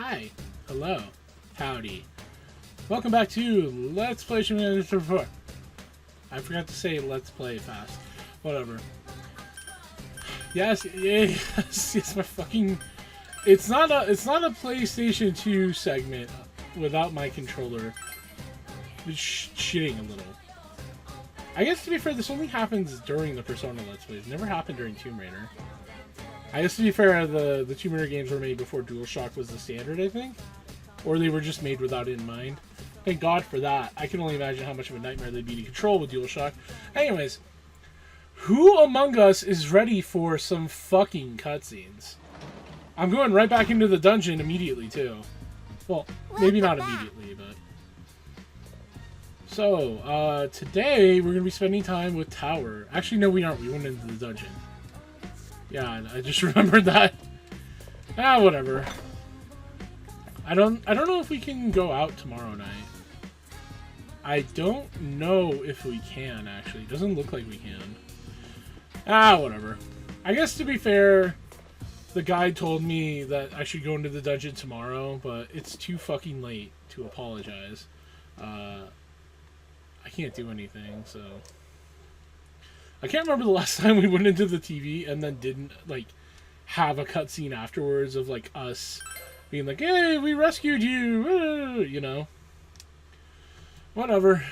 Hi. Hello. Howdy. Welcome back to Let's Play Shin Megami Tensei 4. I forgot to say Let's Play fast. Whatever. Yes, yes, my fucking... It's not a PlayStation 2 segment without my controller. It's shitting a little. I guess to be fair, this only happens during the Persona Let's Plays. It never happened during Tomb Raider. I guess to be fair, the Tomb Raider games were made before DualShock was the standard, I think. Or they were just made without it in mind. Thank God for that. I can only imagine how much of a nightmare they'd be to control with DualShock. Anyways, who among us is ready for some fucking cutscenes? I'm going right back into the dungeon immediately, too. Well, maybe not immediately, but... So, today we're going to be spending time with Tower. Actually, no, we aren't. We went into the dungeon. Yeah, I just remembered that. Ah, whatever. I don't know if we can go out tomorrow night. I don't know if we can, actually. It doesn't look like we can. Ah, whatever. I guess to be fair, the guide told me that I should go into the dungeon tomorrow, but it's too fucking late to apologize. I can't do anything, so... I can't remember the last time we went into the TV and then didn't, like, have a cutscene afterwards of, like, us being like, hey, we rescued you, you know? Whatever.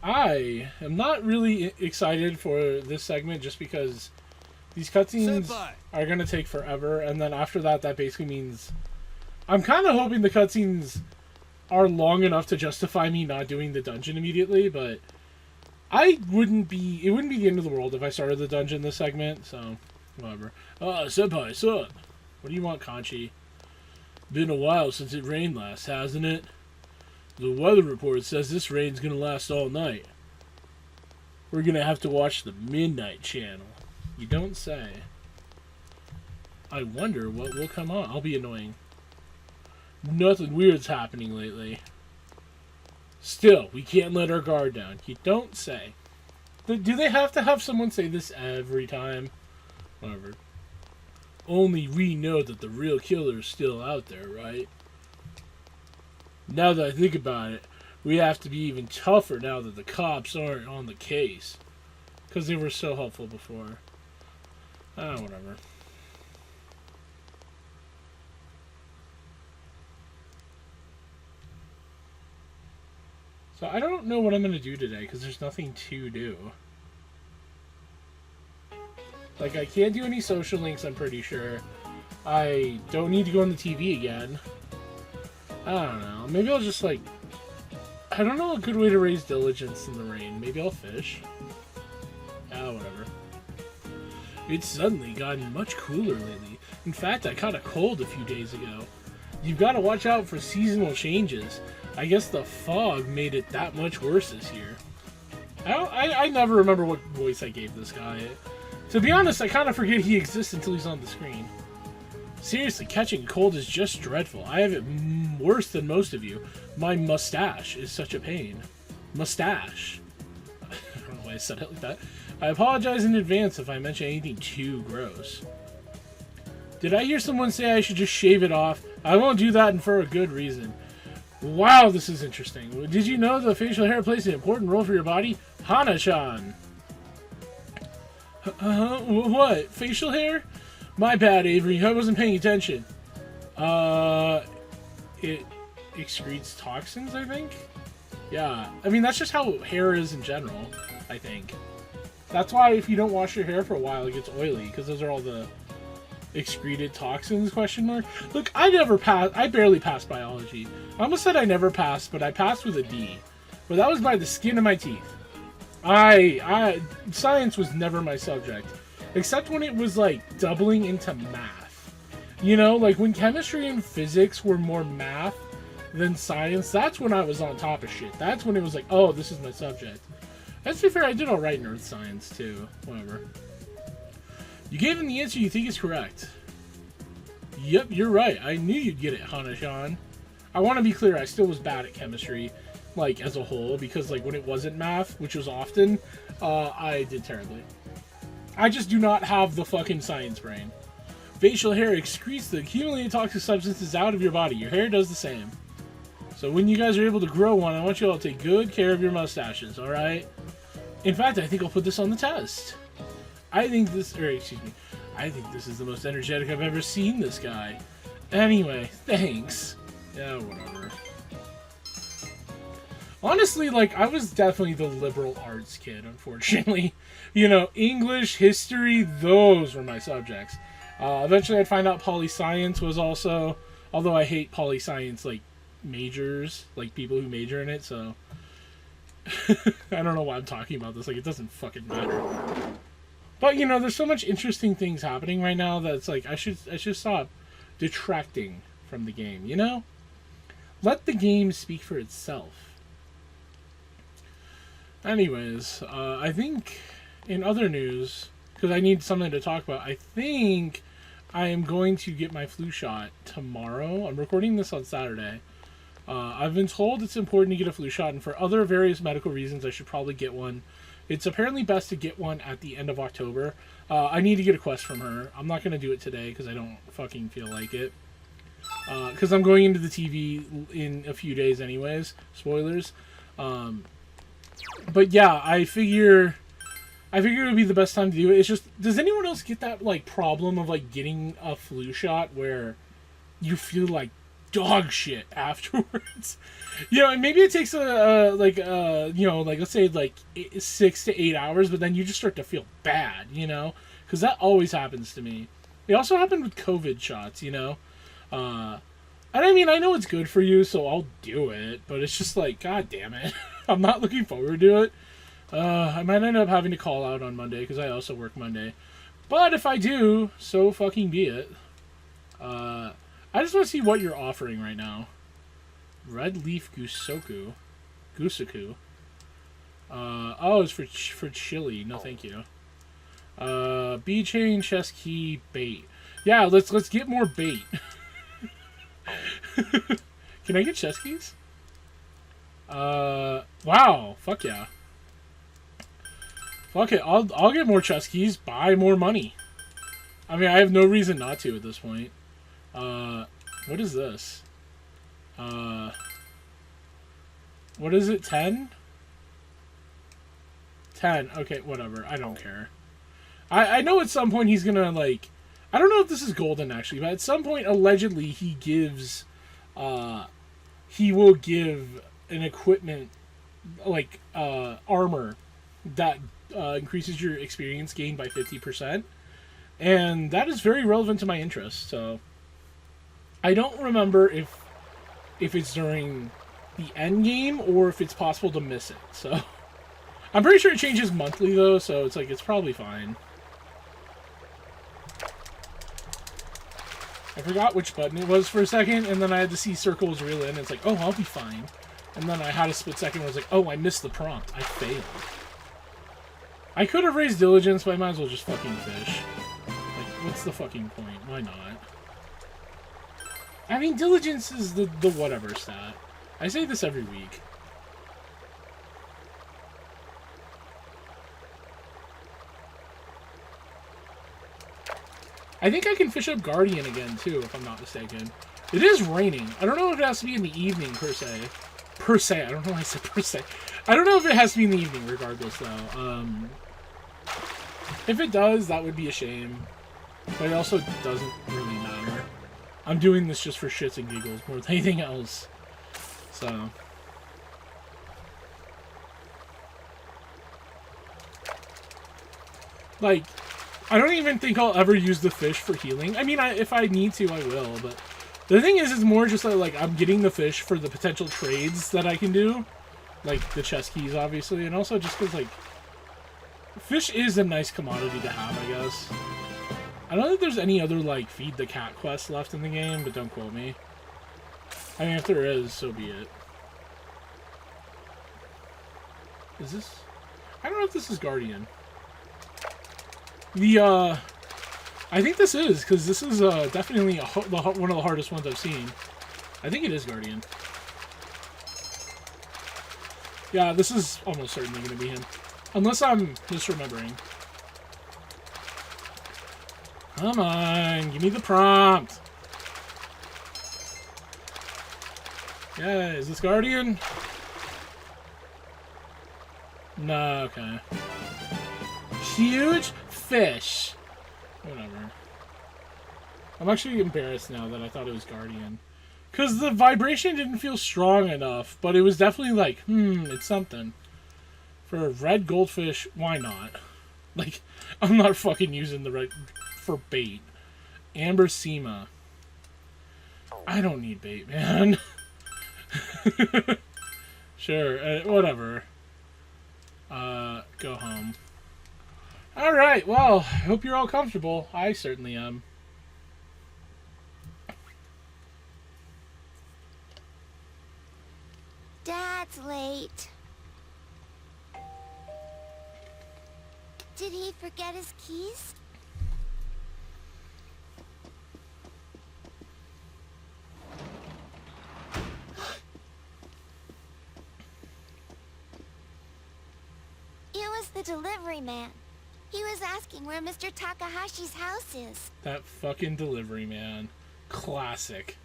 I am not really excited for this segment just because these cutscenes are going to take forever, and then after that, that basically means... I'm kind of hoping the cutscenes are long enough to justify me not doing the dungeon immediately, but it wouldn't be the end of the world if I started the dungeon this segment, so whatever. Senpai, sup? What do you want, Kanchi? Been a while since it rained last, hasn't it? The weather report says this rain's gonna last all night. We're gonna have to watch the Midnight Channel. You don't say. I wonder what will come on. I'll be annoying. Nothing weird's happening lately. Still, we can't let our guard down. You don't say. Do they have to have someone say this every time? Whatever. Only we know that the real killer is still out there, right? Now that I think about it, we have to be even tougher now that the cops aren't on the case. Because they were so helpful before. Whatever. So I don't know what I'm going to do today, because there's nothing to do. Like, I can't do any social links, I'm pretty sure. I don't need to go on the TV again. I don't know. Maybe I'll just, like... I don't know a good way to raise diligence in the rain. Maybe I'll fish. Whatever. It's suddenly gotten much cooler lately. In fact, I caught a cold a few days ago. You've got to watch out for seasonal changes. I guess the fog made it that much worse this year. I never remember what voice I gave this guy. To be honest, I kind of forget he exists until he's on the screen. Seriously, catching a cold is just dreadful. I have it worse than most of you. My mustache is such a pain. Mustache. I don't know why I said it like that. I apologize in advance if I mention anything too gross. Did I hear someone say I should just shave it off? I won't do that, and for a good reason. Wow, this is interesting. Did you know the facial hair plays an important role for your body? Hana-chan. What? Facial hair? My bad, Avery. I wasn't paying attention. It excretes toxins, I think? Yeah. I mean, that's just how hair is in general, I think. That's why if you don't wash your hair for a while, it gets oily, because those are all the excreted toxins, question mark. Look, I barely passed biology. I almost said I never passed, but I passed with a D. But that was by the skin of my teeth. Science was never my subject. Except when it was, like, doubling into math. You know, like, when chemistry and physics were more math than science, that's when I was on top of shit. That's when it was like, oh, this is my subject. And to be fair, I did alright in earth science, too. Whatever. You gave him the answer you think is correct. Yep, you're right. I knew you'd get it, Hana-chan. I want to be clear, I still was bad at chemistry, like, as a whole, because, like, when it wasn't math, which was often, I did terribly. I just do not have the fucking science brain. facial hair excretes the accumulated toxic substances out of your body. Your hair does the same. So when you guys are able to grow one, I want you all to take good care of your mustaches, alright? In fact, I think I'll put this on the test. I think this is the most energetic I've ever seen this guy. Anyway, thanks. Yeah, whatever. Honestly, like, I was definitely the liberal arts kid, unfortunately. You know, English, history, those were my subjects. Eventually I'd find out poli-science was also, although I hate poli-science, like, majors, like, people who major in it, so... I don't know why I'm talking about this, like, it doesn't fucking matter. But, you know, there's so much interesting things happening right now that it's like, I should stop detracting from the game, you know? Let the game speak for itself. Anyways, I think in other news, because I need something to talk about, I think I am going to get my flu shot tomorrow. I'm recording this on Saturday. I've been told it's important to get a flu shot, and for other various medical reasons, I should probably get one. It's apparently best to get one at the end of October. I need to get a quest from her. I'm not going to do it today because I don't fucking feel like it. Because I'm going into the TV in a few days anyways. Spoilers. But yeah, I figure it would be the best time to do it. It's just, does anyone else get that, like, problem of, like, getting a flu shot where you feel like dog shit afterwards? You know, and maybe it takes you know, like, let's say, like, 6 to 8 hours, but then you just start to feel bad, you know? Because that always happens to me. It also happened with COVID shots, you know? And I mean, I know it's good for you, so I'll do it, but it's just like, god damn it. I'm not looking forward to it. I might end up having to call out on Monday, because I also work Monday. But if I do, so fucking be it. I just want to see what you're offering right now. Red Leaf Gusoku. Oh, it's for chili. No, thank you. B-chain, chest key, bait. Yeah, let's get more bait. Can I get chest keys? Wow. Fuck yeah. Fuck it. I'll get more chest keys. Buy more money. I mean, I have no reason not to at this point. What is this? What is it? 10? 10. Okay, whatever. I don't care. I know at some point he's gonna, like... I don't know if this is golden, actually, but at some point, allegedly, he gives... he will give an equipment, like, armor that increases your experience gain by 50%. And that is very relevant to my interest, so... I don't remember if it's during the end game or if it's possible to miss it, so... I'm pretty sure it changes monthly, though, so it's like, it's probably fine. I forgot which button it was for a second, and then I had to see circles reel in, and it's like, oh, I'll be fine. And then I had a split second where I was like, oh, I missed the prompt. I failed. I could have raised diligence, but I might as well just fucking fish. Like, what's the fucking point? Why not? I mean, diligence is the whatever stat. I say this every week. I think I can fish up Guardian again, too, if I'm not mistaken. It is raining. I don't know if it has to be in the evening, per se. Per se. I don't know why I said per se. I don't know if it has to be in the evening, regardless, though. If it does, that would be a shame. But it also doesn't really matter. I'm doing this just for shits and giggles more than anything else. So... like... I don't even think I'll ever use the fish for healing. I mean, if I need to, I will, but... the thing is, it's more just like, I'm getting the fish for the potential trades that I can do. Like, the chest keys, obviously, and also just because, like... fish is a nice commodity to have, I guess. I don't think there's any other, like, feed the cat quests left in the game, but don't quote me. I mean, if there is, so be it. Is this... I don't know if this is Guardian. I think this is, because this is definitely one of the hardest ones I've seen. I think it is Guardian. Yeah, this is almost certainly going to be him. Unless I'm misremembering. Come on, give me the prompt. Yeah, is this Guardian? No, okay. Huge fish. Whatever. I'm actually embarrassed now that I thought it was Guardian. Because the vibration didn't feel strong enough, but it was definitely like, it's something. For a red goldfish, why not? Like, I'm not fucking using the red for bait. Amber Sema. I don't need bait, man. Sure, whatever. Go home. Alright, well, hope you're all comfortable. I certainly am. Dad's late. Did he forget his keys? It was the delivery man. He was asking where Mr. Takahashi's house is. That fucking delivery man. Classic.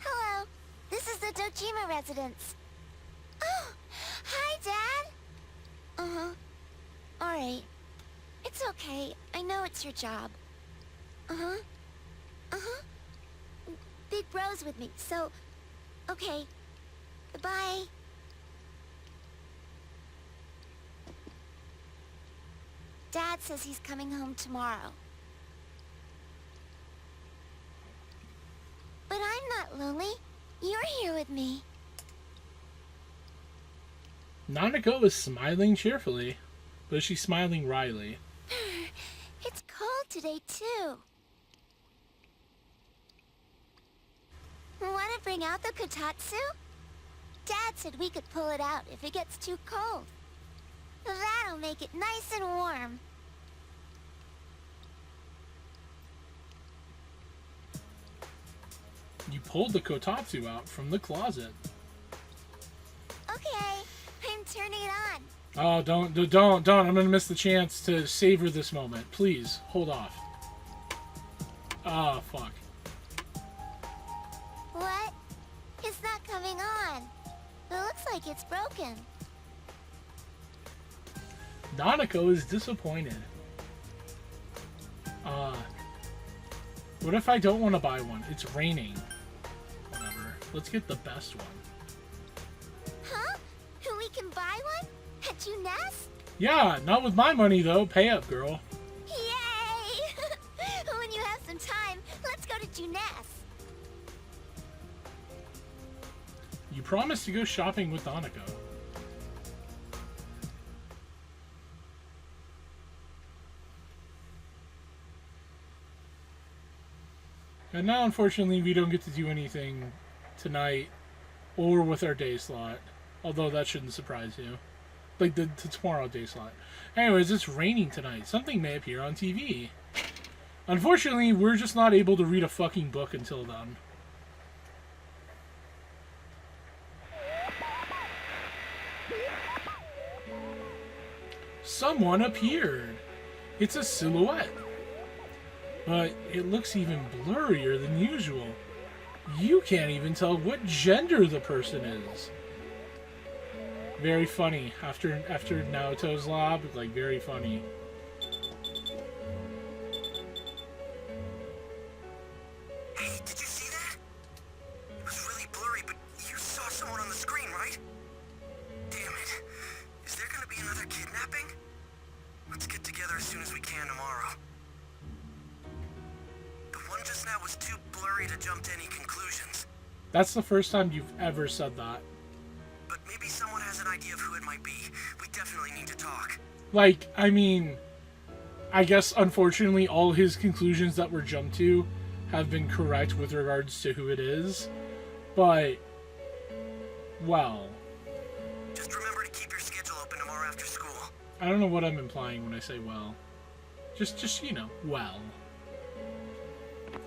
Hello, this is the Dojima residence. Oh, hi, Dad. Uh-huh. All right. It's okay. I know it's your job. Uh-huh. Uh-huh. Big Bro's with me, so... Okay. Goodbye. Dad says he's coming home tomorrow. But I'm not lonely. You're here with me. Nanako is smiling cheerfully, but is she smiling wryly? It's cold today, too. Want to bring out the kotatsu? Dad said we could pull it out if it gets too cold. That'll make it nice and warm. You pulled the kotatsu out from the closet. Okay, I'm turning it on. Oh, don't. I'm gonna miss the chance to savor this moment. Please, hold off. Oh, fuck. What? It's not coming on. It looks like it's broken. Nanako is disappointed. What if I don't want to buy one? It's raining. Whatever. Let's get the best one. Huh? We can buy one? At Juness? Yeah, not with my money though. Pay up, girl. Yay! When you have some time, let's go to Juness. You promised to go shopping with Nanako. And now, unfortunately, we don't get to do anything tonight or with our day slot. Although that shouldn't surprise you. Like the tomorrow day slot. Anyways, it's raining tonight. Something may appear on TV. Unfortunately, we're just not able to read a fucking book until then. Someone appeared. It's a silhouette. But it looks even blurrier than usual. You can't even tell what gender the person is. Very funny. After Naoto's lab, like, very funny. Hey, did you see that? It was really blurry, but you saw someone on the screen, right? Damn it. Is there gonna be another kidnapping? Let's get together as soon as we can tomorrow. The one just now was too blurry to jump to any conclusions. That's the first time you've ever said that. But maybe someone has an idea of who it might be. We definitely need to talk. Like, I mean, I guess unfortunately all his conclusions that were jumped to have been correct with regards to who it is. But, well, Just remember to keep your schedule open tomorrow after school. I don't know what I'm implying when I say well. Just you know, well.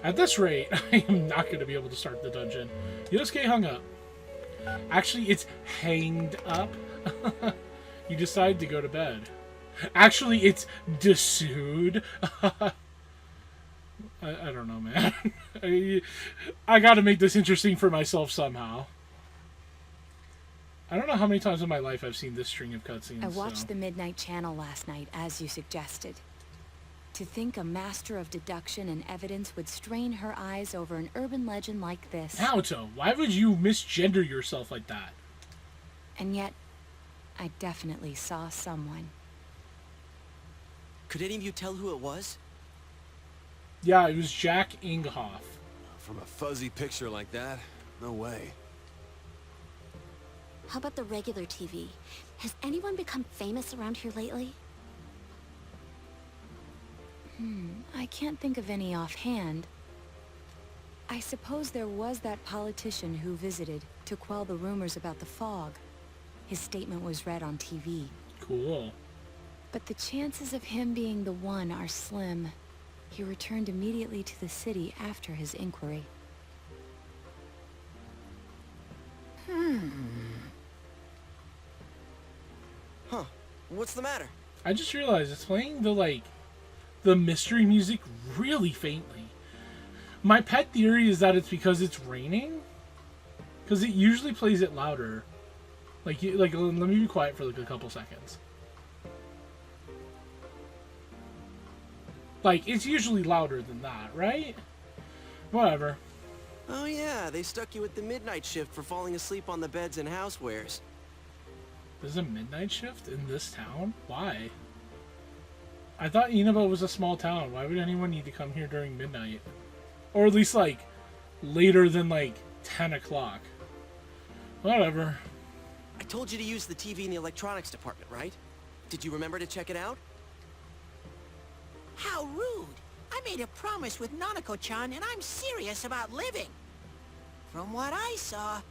At this rate, I am not going to be able to start the dungeon. Yosuke hung up. Actually, it's hanged up. You decide to go to bed. Actually, it's Desude. I don't know, man. I gotta make this interesting for myself somehow. I don't know how many times in my life I've seen this string of cutscenes. I watched the Midnight Channel last night, as you suggested. To think a master of deduction and evidence would strain her eyes over an urban legend like this. Naoto, why would you misgender yourself like that? And yet, I definitely saw someone. Could any of you tell who it was? Yeah, it was Jack Inghoff. From a fuzzy picture like that, no way. How about the regular TV? Has anyone become famous around here lately? I can't think of any offhand. I suppose there was that politician who visited to quell the rumors about the fog. His statement was read on TV. Cool. But the chances of him being the one are slim. He returned immediately to the city after his inquiry. Huh. What's the matter? I just realized it's playing the mystery music really faintly. My pet theory is that it's because it's raining. Because it usually plays it louder. Let me be quiet for like a couple seconds. Like, it's usually louder than that, right? Whatever. Oh yeah, they stuck you with the midnight shift for falling asleep on the beds and housewares. There's a midnight shift in this town? Why? I thought Inaba was a small town. Why would anyone need to come here during midnight? Or at least, like, later than, like, 10 o'clock. Whatever. I told you to use the TV in the electronics department, right? Did you remember to check it out? How rude! I made a promise with Nanako-chan and I'm serious about living. From what I saw,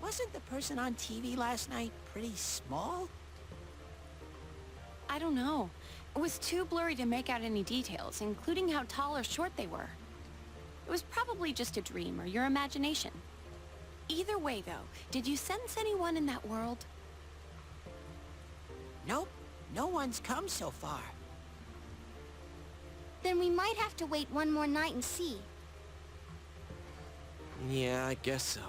wasn't the person on TV last night pretty small? I don't know. It was too blurry to make out any details, including how tall or short they were. It was probably just a dream or your imagination. Either way, though, did you sense anyone in that world? Nope, no one's come so far. Then we might have to wait one more night and see. Yeah, I guess so.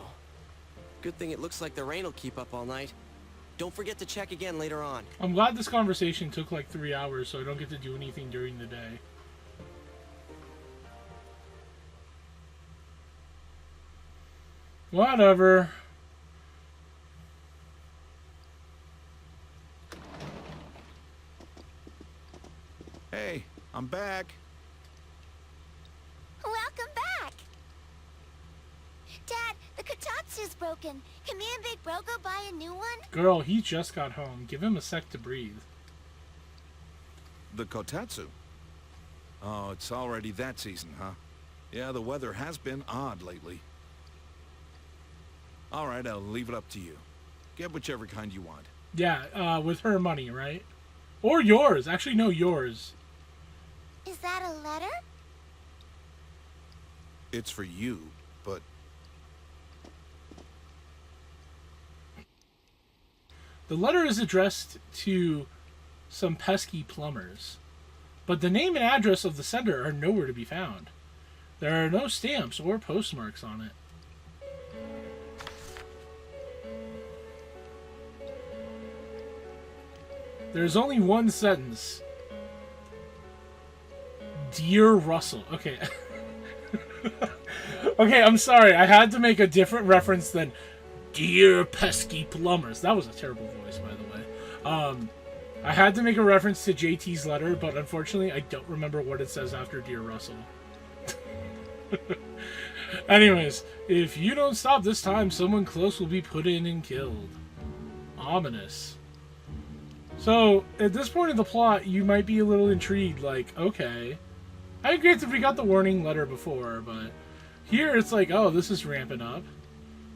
Good thing it looks like the rain will keep up all night. Don't forget to check again later on. I'm glad this conversation took like 3 hours so I don't get to do anything during the day. Whatever. Hey, I'm back. Welcome back! Dad, the Kotatsu's broken. Can me and Big Bro go buy a new one? Girl, he just got home. Give him a sec to breathe. The Kotatsu? Oh, it's already that season, huh? Yeah, the weather has been odd lately. All right, I'll leave it up to you. Get whichever kind you want. Yeah, with her money, right? Or yours. Actually, no, yours. Is that a letter? It's for you, but... The letter is addressed to some pesky plumbers, but the name and address of the sender are nowhere to be found. There are no stamps or postmarks on it. There's only one sentence. Dear Russell. Okay. Okay, I'm sorry. I had to make a different reference than Dear Pesky Plumbers. That was a terrible voice, by the way. I had to make a reference to JT's letter, but unfortunately I don't remember what it says after Dear Russell. Anyways, if you don't stop this time, someone close will be put in and killed. Ominous. So, at this point in the plot, you might be a little intrigued, like, okay. I agree if we got the warning letter before, but here it's like, oh, this is ramping up.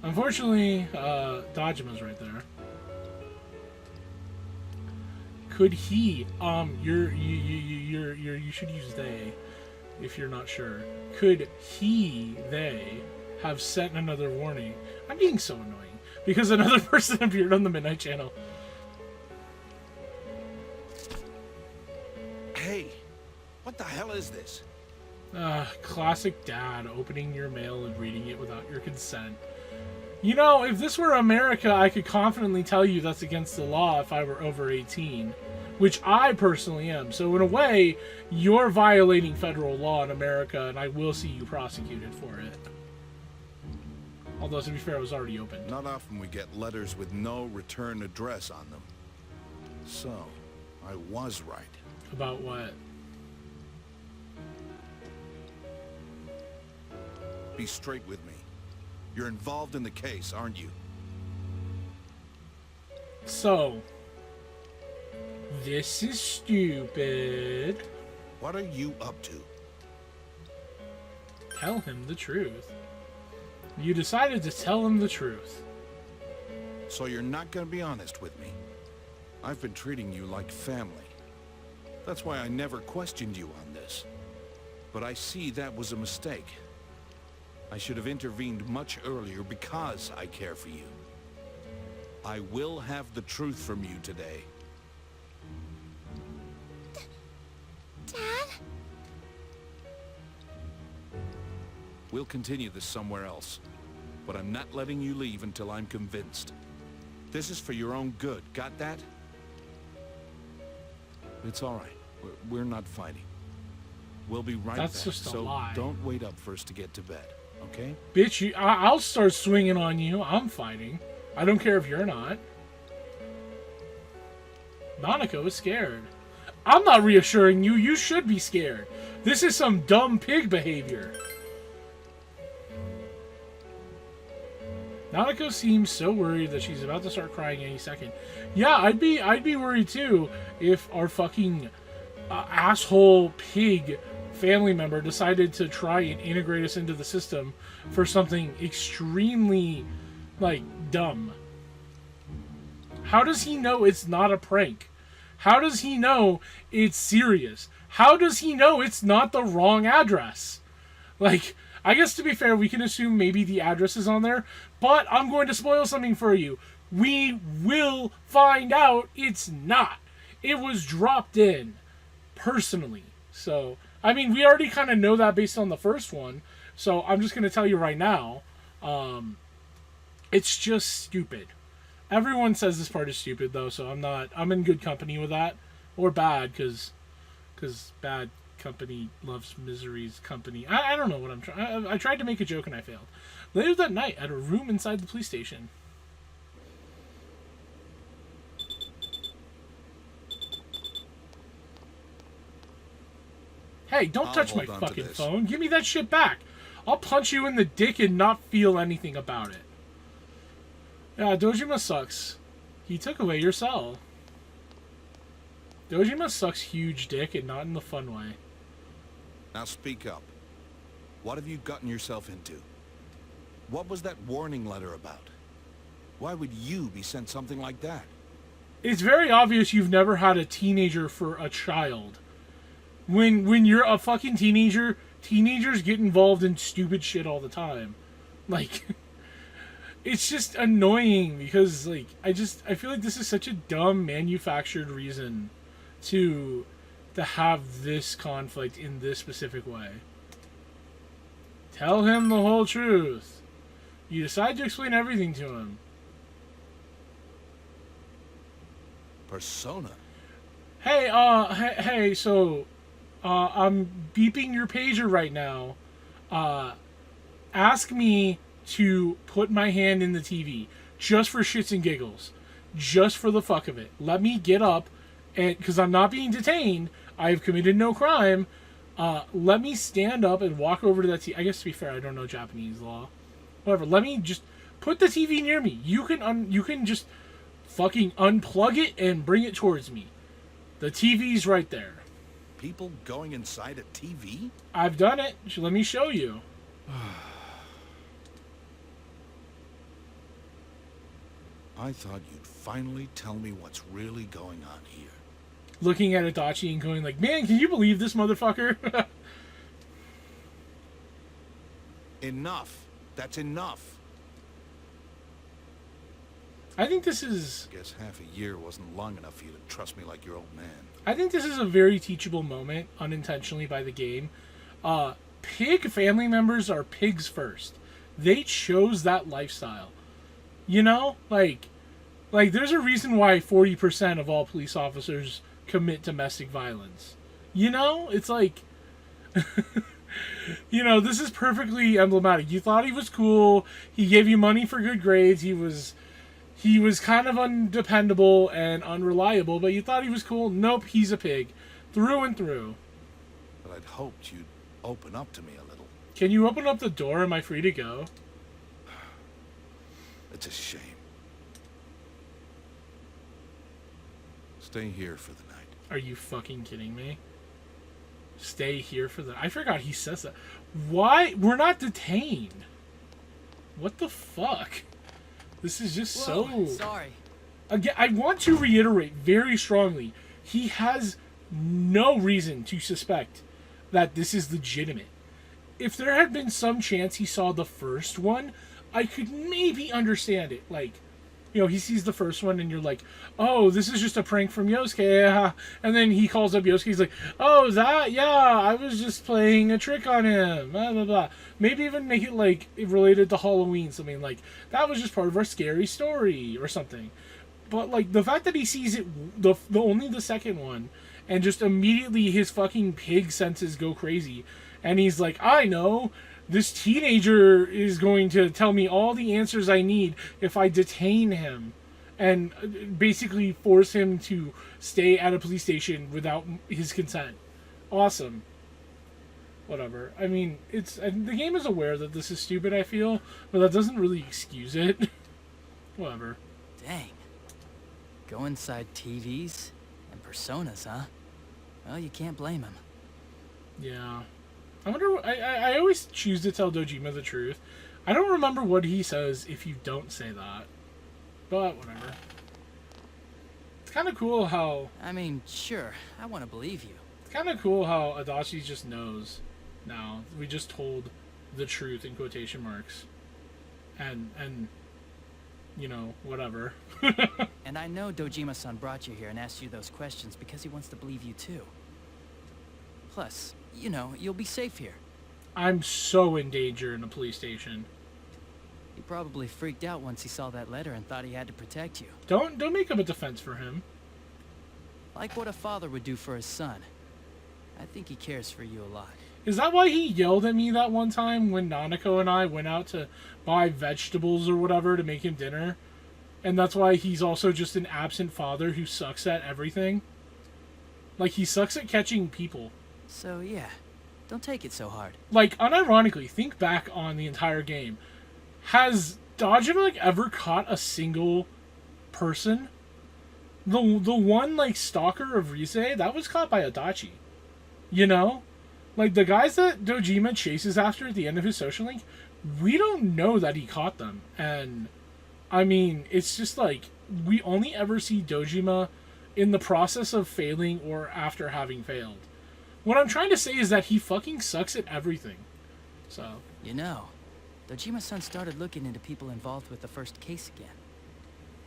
Unfortunately, Dojima's right there. Could he, you should use they, if you're not sure. Could they have sent another warning? I'm being so annoying, because another person appeared on the Midnight Channel. Hey, what the hell is this? Classic dad, opening your mail and reading it without your consent. You know, if this were America, I could confidently tell you that's against the law if I were over 18. Which I personally am. So in a way, you're violating federal law in America, and I will see you prosecuted for it. Although, to be fair, it was already open. Not often we get letters with no return address on them. So, I was right. About what? Be straight with me. You're involved in the case, aren't you? So, this is stupid. What are you up to? Tell him the truth. You decided to tell him the truth. So you're not gonna be honest with me? I've been treating you like family. That's why I never questioned you on this. But I see that was a mistake. I should have intervened much earlier because I care for you. I will have the truth from you today. Dad? We'll continue this somewhere else. But I'm not letting you leave until I'm convinced. This is for your own good, got that? It's all right. We're not fighting. We'll be right That's back. just a So lie. don't wait up for us to get to bed, okay? Bitch, I'll start swinging on you. I'm fighting. I don't care if you're not. Nanako is scared. I'm not reassuring you. You should be scared. This is some dumb pig behavior. Nanako seems so worried that she's about to start crying any second. Yeah, I'd be worried too if our fucking asshole pig family member decided to try and integrate us into the system for something extremely, like, dumb. How does he know it's not a prank? How does he know it's serious? How does he know it's not the wrong address? Like, I guess to be fair, we can assume maybe the address is on there, but I'm going to spoil something for you. We will find out it's not. It was dropped in, personally. So, I mean, we already kind of know that based on the first one, so I'm just going to tell you right now, it's just stupid. Everyone says this part is stupid, though, so I'm in good company with that. Or bad, because bad company loves misery's company. I don't know what I'm trying. I tried to make a joke and I failed. Later that night, at a room inside the police station. Hey, don't touch my hold on to fucking this. phone. Give me that shit back. I'll punch you in the dick and not feel anything about it. Yeah, Dojima sucks. He took away your cell. Dojima sucks huge dick and not in the fun way. Now speak up. What have you gotten yourself into? What was that warning letter about? Why would you be sent something like that? It's very obvious you've never had a teenager for a child. When you're a fucking teenager, teenagers get involved in stupid shit all the time. Like, it's just annoying because, like, I feel like this is such a dumb manufactured reason to have this conflict in this specific way. Tell him the whole truth. You decide to explain everything to him. Persona? Hey, so, I'm beeping your pager right now. Ask me to put my hand in the TV. Just for shits and giggles. Just for the fuck of it. Let me get up, and because I'm not being detained, I have committed no crime. Let me stand up and walk over to that TV. I guess to be fair, I don't know Japanese law. Whatever. Let me just put the TV near me. You can just fucking unplug it and bring it towards me. The TV's right there. People going inside a TV? I've done it. Let me show you. I thought you'd finally tell me what's really going on here. Looking at Itachi and going like, man, can you believe this motherfucker? Enough. That's enough. I think this is... Guess half a year wasn't long enough for you to trust me like your old man. I think this is a very teachable moment, unintentionally by the game. Pig family members are pigs first. They chose that lifestyle. You know? Like there's a reason why 40% of all police officers commit domestic violence. You know? It's like... you know, this is perfectly emblematic. You thought he was cool. He gave you money for good grades. He was kind of undependable and unreliable, but you thought he was cool. Nope, he's a pig. Through and through. But I'd hoped you'd open up to me a little. Can you open up the door? Am I free to go? It's a shame. Stay here for the night. Are you fucking kidding me? Stay here for the... I forgot he says that. Why? We're not detained. What the fuck? This is just Whoa, so... Sorry. Again, I want to reiterate very strongly. He has no reason to suspect that this is legitimate. If there had been some chance he saw the first one, I could maybe understand it. Like, you know, he sees the first one and you're like, oh, this is just a prank from Yosuke. And then he calls up Yosuke. He's like, oh, that? Yeah, I was just playing a trick on him. Blah, blah, blah. Maybe even make it like related to Halloween. Something like, that was just part of our scary story or something. But like the fact that he sees it, the only the second one, and just immediately his fucking pig senses go crazy. And he's like, I know. This teenager is going to tell me all the answers I need if I detain him and basically force him to stay at a police station without his consent. Awesome. Whatever. I mean, the game is aware that this is stupid, I feel, but that doesn't really excuse it. Whatever. Dang. Go inside TVs and personas, huh? Well, you can't blame him. Yeah. I wonder... I always choose to tell Dojima the truth. I don't remember what he says if you don't say that. But, whatever. It's kind of cool how... I mean, sure, I want to believe you. It's kind of cool how Adachi just knows now. We just told the truth in quotation marks. And you know, whatever. And I know Dojima-san brought you here and asked you those questions because he wants to believe you too. Plus, you know, you'll be safe here. I'm so in danger in a police station. He probably freaked out once he saw that letter and thought he had to protect you. Don't make up a defense for him. Like what a father would do for his son. I think he cares for you a lot. Is that why he yelled at me that one time when Nanako and I went out to buy vegetables or whatever to make him dinner? And that's why he's also just an absent father who sucks at everything? Like, he sucks at catching people. So, yeah. Don't take it so hard. Like, unironically, think back on the entire game. Has Dojima, like, ever caught a single person? The one, like, stalker of Rise, that was caught by Adachi. You know? Like, the guys that Dojima chases after at the end of his social link, we don't know that he caught them. And, I mean, it's just like, we only ever see Dojima in the process of failing or after having failed. What I'm trying to say is that he fucking sucks at everything. So. You know, Dojima-san started looking into people involved with the first case again.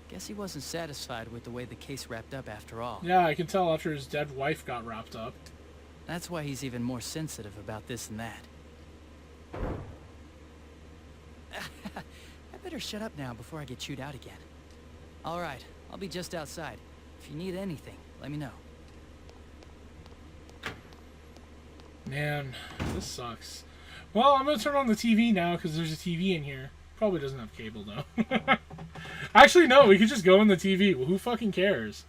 Guess he wasn't satisfied with the way the case wrapped up after all. Yeah, I can tell after his dead wife got wrapped up. That's why he's even more sensitive about this and that. I better shut up now before I get chewed out again. Alright, I'll be just outside. If you need anything, let me know. Man, this sucks. Well, I'm going to turn on the TV now because there's a TV in here. Probably doesn't have cable, though. Actually, no, we could just go in the TV. Well, who fucking cares?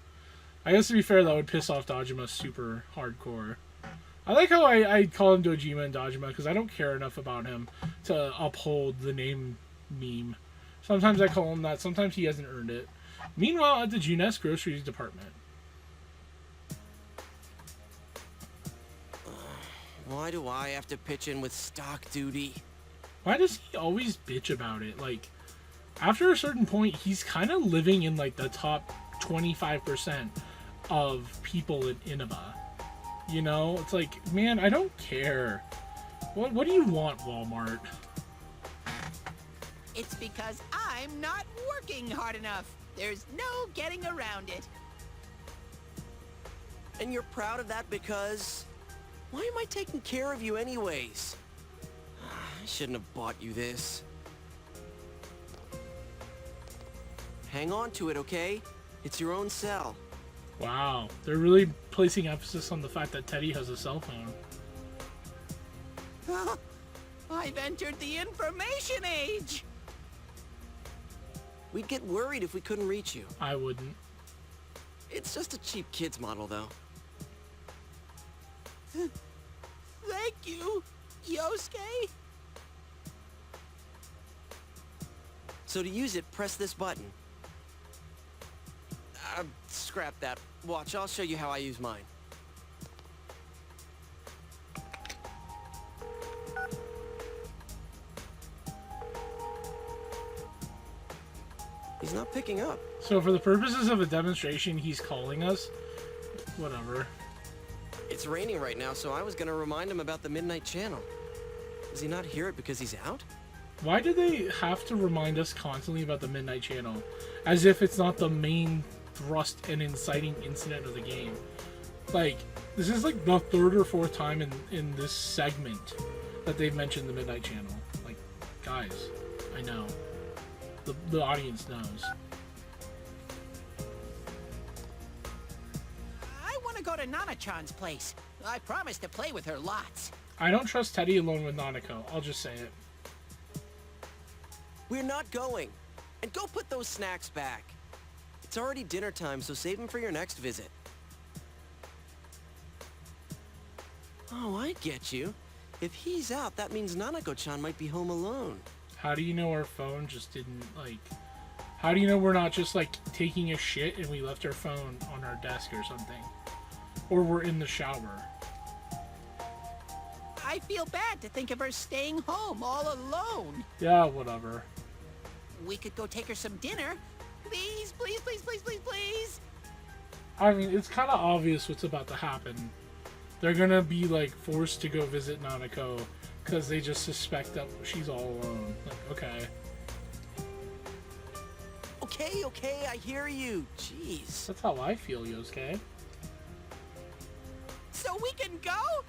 I guess to be fair, that would piss off Dojima super hardcore. I like how I call him Dojima and Dojima because I don't care enough about him to uphold the name meme. Sometimes I call him that. Sometimes he hasn't earned it. Meanwhile, at the Juness groceries department. Why do I have to pitch in with stock duty? Why does he always bitch about it? Like, after a certain point, he's kind of living in, like, the top 25% of people in Inaba. You know? It's like, man, I don't care. What do you want, Walmart? It's because I'm not working hard enough. There's no getting around it. And you're proud of that because... Why am I taking care of you anyways? I shouldn't have bought you this. Hang on to it, okay? It's your own cell. Wow, they're really placing emphasis on the fact that Teddy has a cell phone. I've entered the information age! We'd get worried if we couldn't reach you. I wouldn't. It's just a cheap kid's model, though. Thank you, Yosuke. So to use it, press this button. Scrap that. Watch, I'll show you how I use mine. He's not picking up. So for the purposes of a demonstration, he's calling us? Whatever. It's raining right now, so I was gonna remind him about the Midnight Channel. Does he not hear it because he's out? Why do they have to remind us constantly about the Midnight Channel? As if it's not the main thrust and inciting incident of the game. Like, this is like the third or fourth time in this segment that they've mentioned the Midnight Channel. Like, guys, I know. The audience knows. I want to go to Nana-chan's place. I promised to play with her lots. I don't trust Teddy alone with Nanako. I'll just say it. We're not going. And go put those snacks back. It's already dinner time, so save them for your next visit. Oh, I get you. If he's out, that means Nanako-chan might be home alone. How do you know our phone just didn't, like... How do you know we're not just, like, taking a shit and we left our phone on our desk or something? Or we're in the shower? I feel bad to think of her staying home all alone. Yeah, whatever. We could go take her some dinner. Please, please, please, please, please, please. I mean, it's kind of obvious what's about to happen. They're gonna be, like, forced to go visit Nanako because they just suspect that she's all alone. Like, okay. Okay, I hear you. Jeez. That's how I feel, Yosuke. So we can go?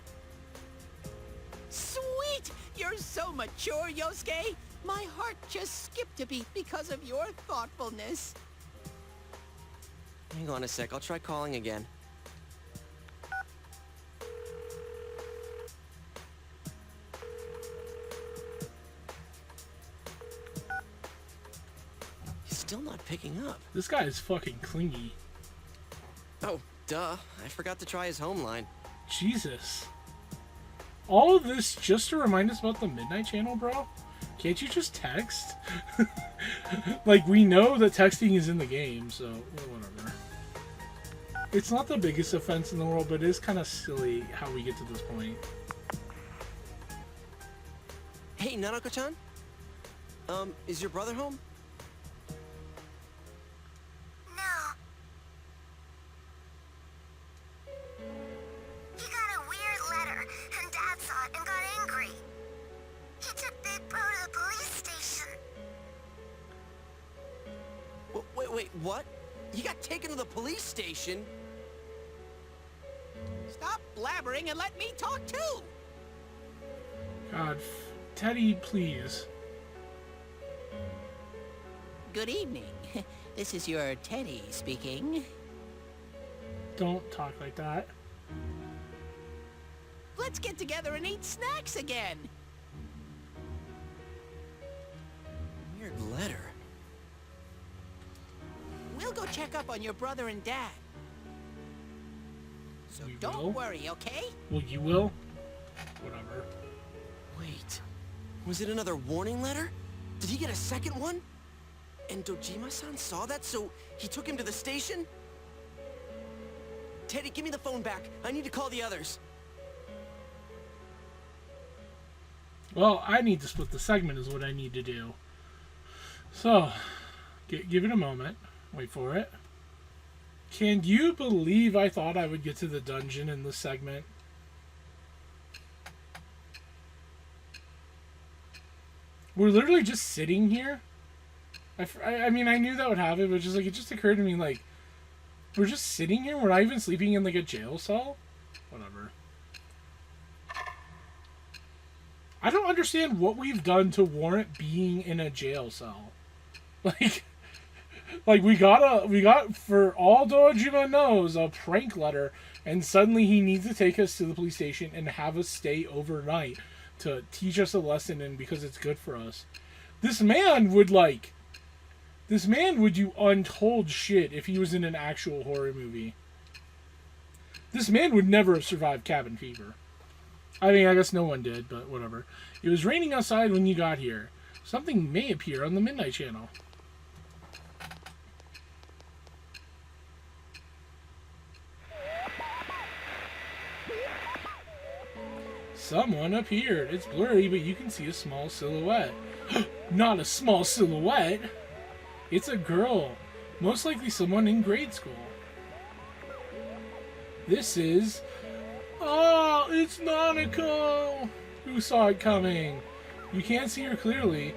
Sweet! You're so mature, Yosuke. My heart just skipped a beat because of your thoughtfulness. Hang on a sec, I'll try calling again. He's still not picking up. This guy is fucking clingy. Oh, duh. I forgot to try his home line. Jesus. All of this just to remind us about the Midnight Channel, bro? Can't you just text? Like, we know that texting is in the game, so whatever. It's not the biggest offense in the world, but it is kind of silly how we get to this point. Hey, Nanako-chan? Is your brother home? No. He got a weird letter, and Dad saw it and got angry. He took Big Bro to the police station. Wait, what? He got taken to the police station? Stop blabbering and let me talk too. God, Teddy, please. Good evening. This is your Teddy speaking. Don't talk like that. Let's get together and eat snacks again. Weird letter. We'll go check up on your brother and Dad. So We don't will? worry, okay? Well, you will? Whatever. Wait. Was it another warning letter? Did he get a second one? And Dojima-san saw that, so he took him to the station? Teddy, give me the phone back. I need to call the others. Well, I need to split the segment is what I need to do. So, give it a moment. Wait for it. Can you believe I thought I would get to the dungeon in this segment? We're literally just sitting here. I mean, I knew that would happen, but just like it just occurred to me, like, We're just sitting here? We're not even sleeping in, like, a jail cell? Whatever. I don't understand what we've done to warrant being in a jail cell. Like, we got, for all Dojima knows, a prank letter, and suddenly he needs to take us to the police station and have us stay overnight to teach us a lesson, and because it's good for us. This man would do untold shit if he was in an actual horror movie. This man would never have survived cabin fever. I mean, I guess no one did, but whatever. It was raining outside when you got here. Something may appear on the Midnight Channel. Someone appeared. It's blurry, but you can see a small silhouette. Not a small silhouette! It's a girl. Most likely someone in grade school. This is... Oh, it's Nanako! Who saw it coming? You can't see her clearly.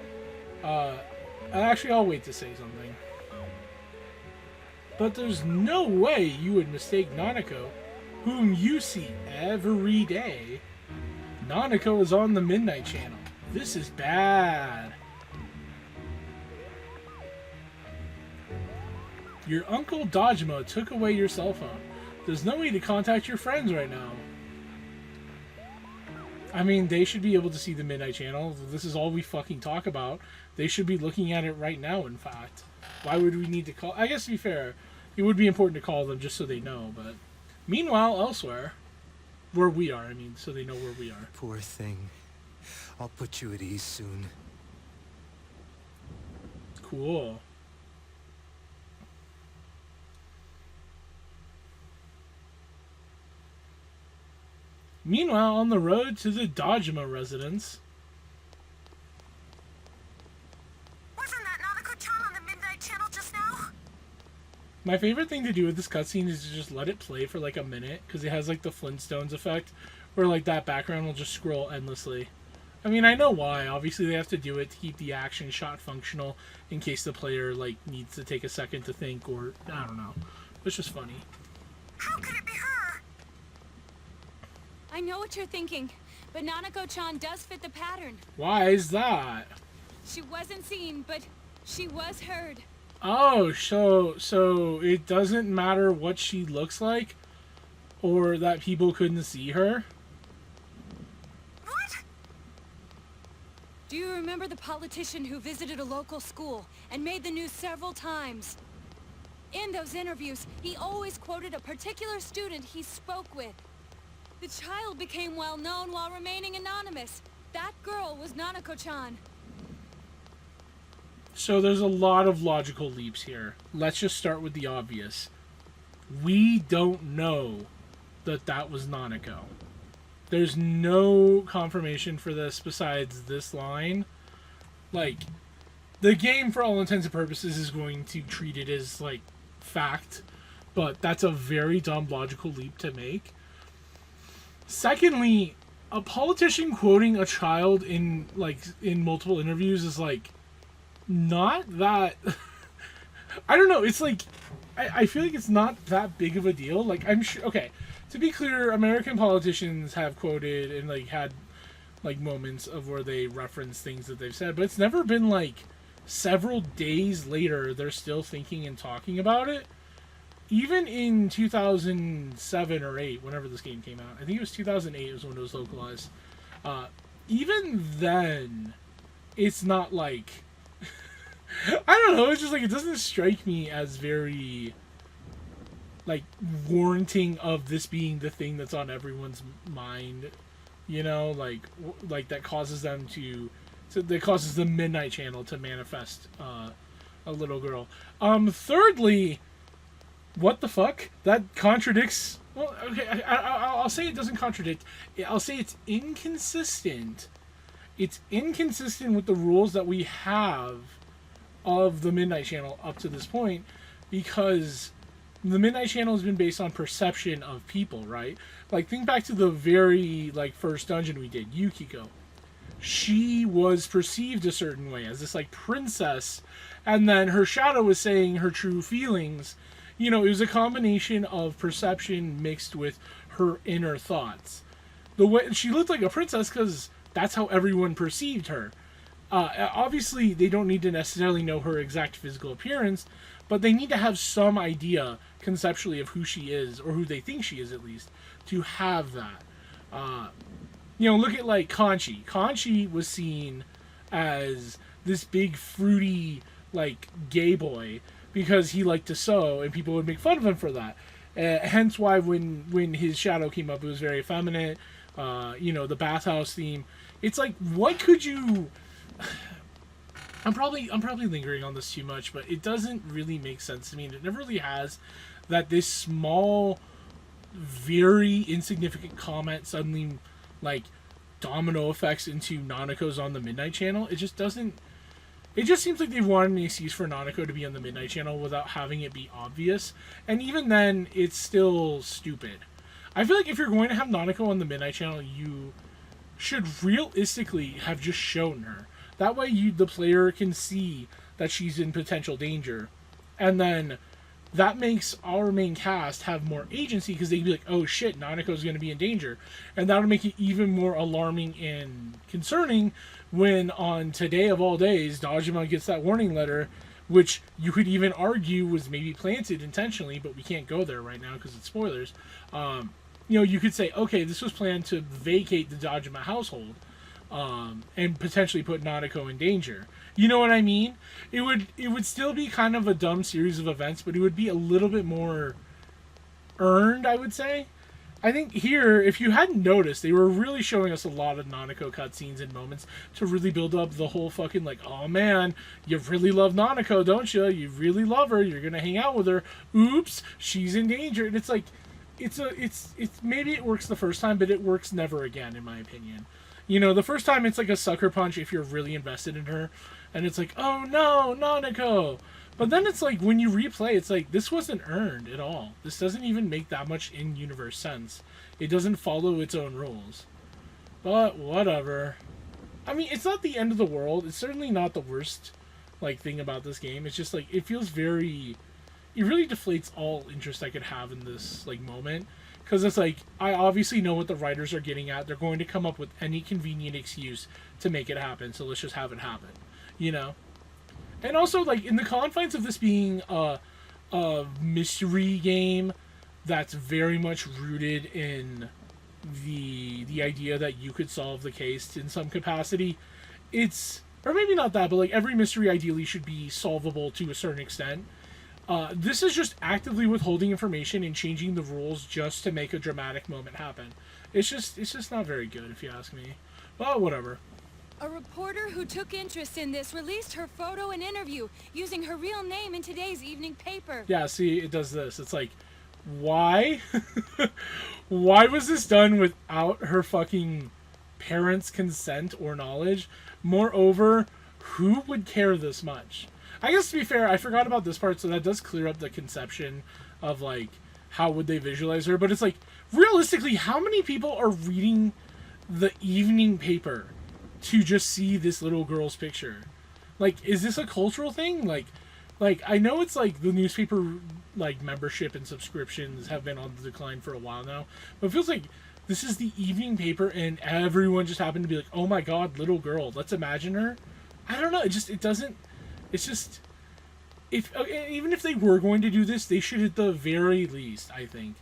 Actually, I'll wait to say something. But there's no way you would mistake Nanako, whom you see every day. Nanako is on the Midnight Channel. This is bad. Your uncle Dojima took away your cell phone. There's no way to contact your friends right now. I mean, they should be able to see the Midnight Channel. This is all we fucking talk about. They should be looking at it right now, in fact. Why would we need to call? I guess, to be fair, it would be important to call them just so they know, but... Meanwhile, elsewhere... Where we are, I mean, so they know where we are. Poor thing. I'll put you at ease soon. Cool. Meanwhile, on the road to the Dojima residence... Wasn't that Nanako-chan on the Midnight Channel just now? My favorite thing to do with this cutscene is to just let it play for like a minute, because it has like the Flintstones effect, where like that background will just scroll endlessly. I mean, I know why. Obviously, they have to do it to keep the action shot functional in case the player like needs to take a second to think, or I don't know. It's just funny. How could it be her? I know what you're thinking, but Nanako-chan does fit the pattern. Why is that? She wasn't seen, but she was heard. Oh, so it doesn't matter what she looks like, or that people couldn't see her? What? Do you remember the politician who visited a local school and made the news several times? In those interviews, he always quoted a particular student he spoke with. The child became well known while remaining anonymous. That girl was Nanako-chan. So there's a lot of logical leaps here. Let's just start with the obvious. We don't know that that was Nanako. There's no confirmation for this besides this line. Like, the game, for all intents and purposes, is going to treat it as, like, fact. But that's a very dumb logical leap to make. Secondly, a politician quoting a child in multiple interviews is, like, not that... I don't know, it's like... I feel like it's not that big of a deal. Like, I'm sure... Okay, to be clear, American politicians have quoted and, like, had, like, moments of where they reference things that they've said, but it's never been, like, several days later they're still thinking and talking about it. Even in 2007 or 8, whenever this game came out, I think it was 2008 was when it was localized. Even then, it's not like... I don't know, it's just like, it doesn't strike me as very, like, warranting of this being the thing that's on everyone's mind, you know, like that causes them that causes the Midnight Channel to manifest a little girl. Thirdly, what the fuck? That contradicts... Well, okay, I'll say it doesn't contradict. I'll say it's inconsistent. It's inconsistent with the rules that we have of the Midnight Channel up to this point, because the Midnight Channel has been based on perception of people, right? Like, think back to the very, like, first dungeon we did, Yukiko. She was perceived a certain way, as this, like, princess, and then her shadow was saying her true feelings, You know, it was a combination of perception mixed with her inner thoughts. The way she looked like a princess because that's how everyone perceived her. Obviously, they don't need to necessarily know her exact physical appearance, but they need to have some idea conceptually of who she is, or who they think she is at least, to have that. You know, look at like Conchi. Conchi was seen as this big fruity like gay boy because he liked to sew, and people would make fun of him for that. Hence why when his shadow came up, it was very effeminate. You know, the bathhouse theme. It's like, what could you? I'm probably lingering on this too much, but it doesn't really make sense to me, and it never really has. That this small, very insignificant comment suddenly, like, domino effects into Nanako's on the Midnight Channel. It just doesn't. It just seems like they wanted an excuse for Nanako to be on the Midnight Channel without having it be obvious, and even then, it's still stupid. I feel like if you're going to have Nanako on the Midnight Channel, you should realistically have just shown her. That way, the player can see that she's in potential danger, and then that makes our main cast have more agency because they can be like, oh shit, Nanako's going to be in danger. And that'll make it even more alarming and concerning when on today of all days, Dojima gets that warning letter, which you could even argue was maybe planted intentionally, but we can't go there right now because it's spoilers. You know, you could say, okay, this was planned to vacate the Dojima household and potentially put Nanako in danger. You know what I mean? It would still be kind of a dumb series of events, but it would be a little bit more earned, I would say. I think here, if you hadn't noticed, they were really showing us a lot of Nanako cutscenes and moments to really build up the whole fucking, like, oh man, you really love Nanako, don't you? You really love her, you're gonna hang out with her. Oops, she's in danger. And it's like, it's maybe it works the first time, but it works never again, in my opinion. You know, the first time it's like a sucker punch if you're really invested in her, and it's like, oh no, Nanako! But then it's like, when you replay, it's like, this wasn't earned at all. This doesn't even make that much in-universe sense. It doesn't follow its own rules. But, whatever. I mean, it's not the end of the world. It's certainly not the worst, like, thing about this game. It's just, like, it feels very... It really deflates all interest I could have in this, like, moment. Because it's like, I obviously know what the writers are getting at. They're going to come up with any convenient excuse to make it happen, so let's just have it happen. You know? And also, like, in the confines of this being a mystery game that's very much rooted in the idea that you could solve the case in some capacity, it's... Or maybe not that, but, like, every mystery ideally should be solvable to a certain extent. This is just actively withholding information and changing the rules just to make a dramatic moment happen. It's just not very good, if you ask me. But whatever. A reporter who took interest in this released her photo and interview using her real name in today's evening paper. Yeah, see, it does this. It's like, why? Why was this done without her fucking parents' consent or knowledge? Moreover, who would care this much? I guess, to be fair, I forgot about this part, so that does clear up the conception of, like, how would they visualize her. But it's like, realistically, how many people are reading the evening paper to just see this little girl's picture? Like, is this a cultural thing? Like, I know it's like the newspaper, like, membership and subscriptions have been on the decline for a while now, but it feels like this is the evening paper and everyone just happened to be like, oh my god, little girl, let's imagine her. I don't know, it doesn't, it's just, even if they were going to do this, they should at the very least, I think,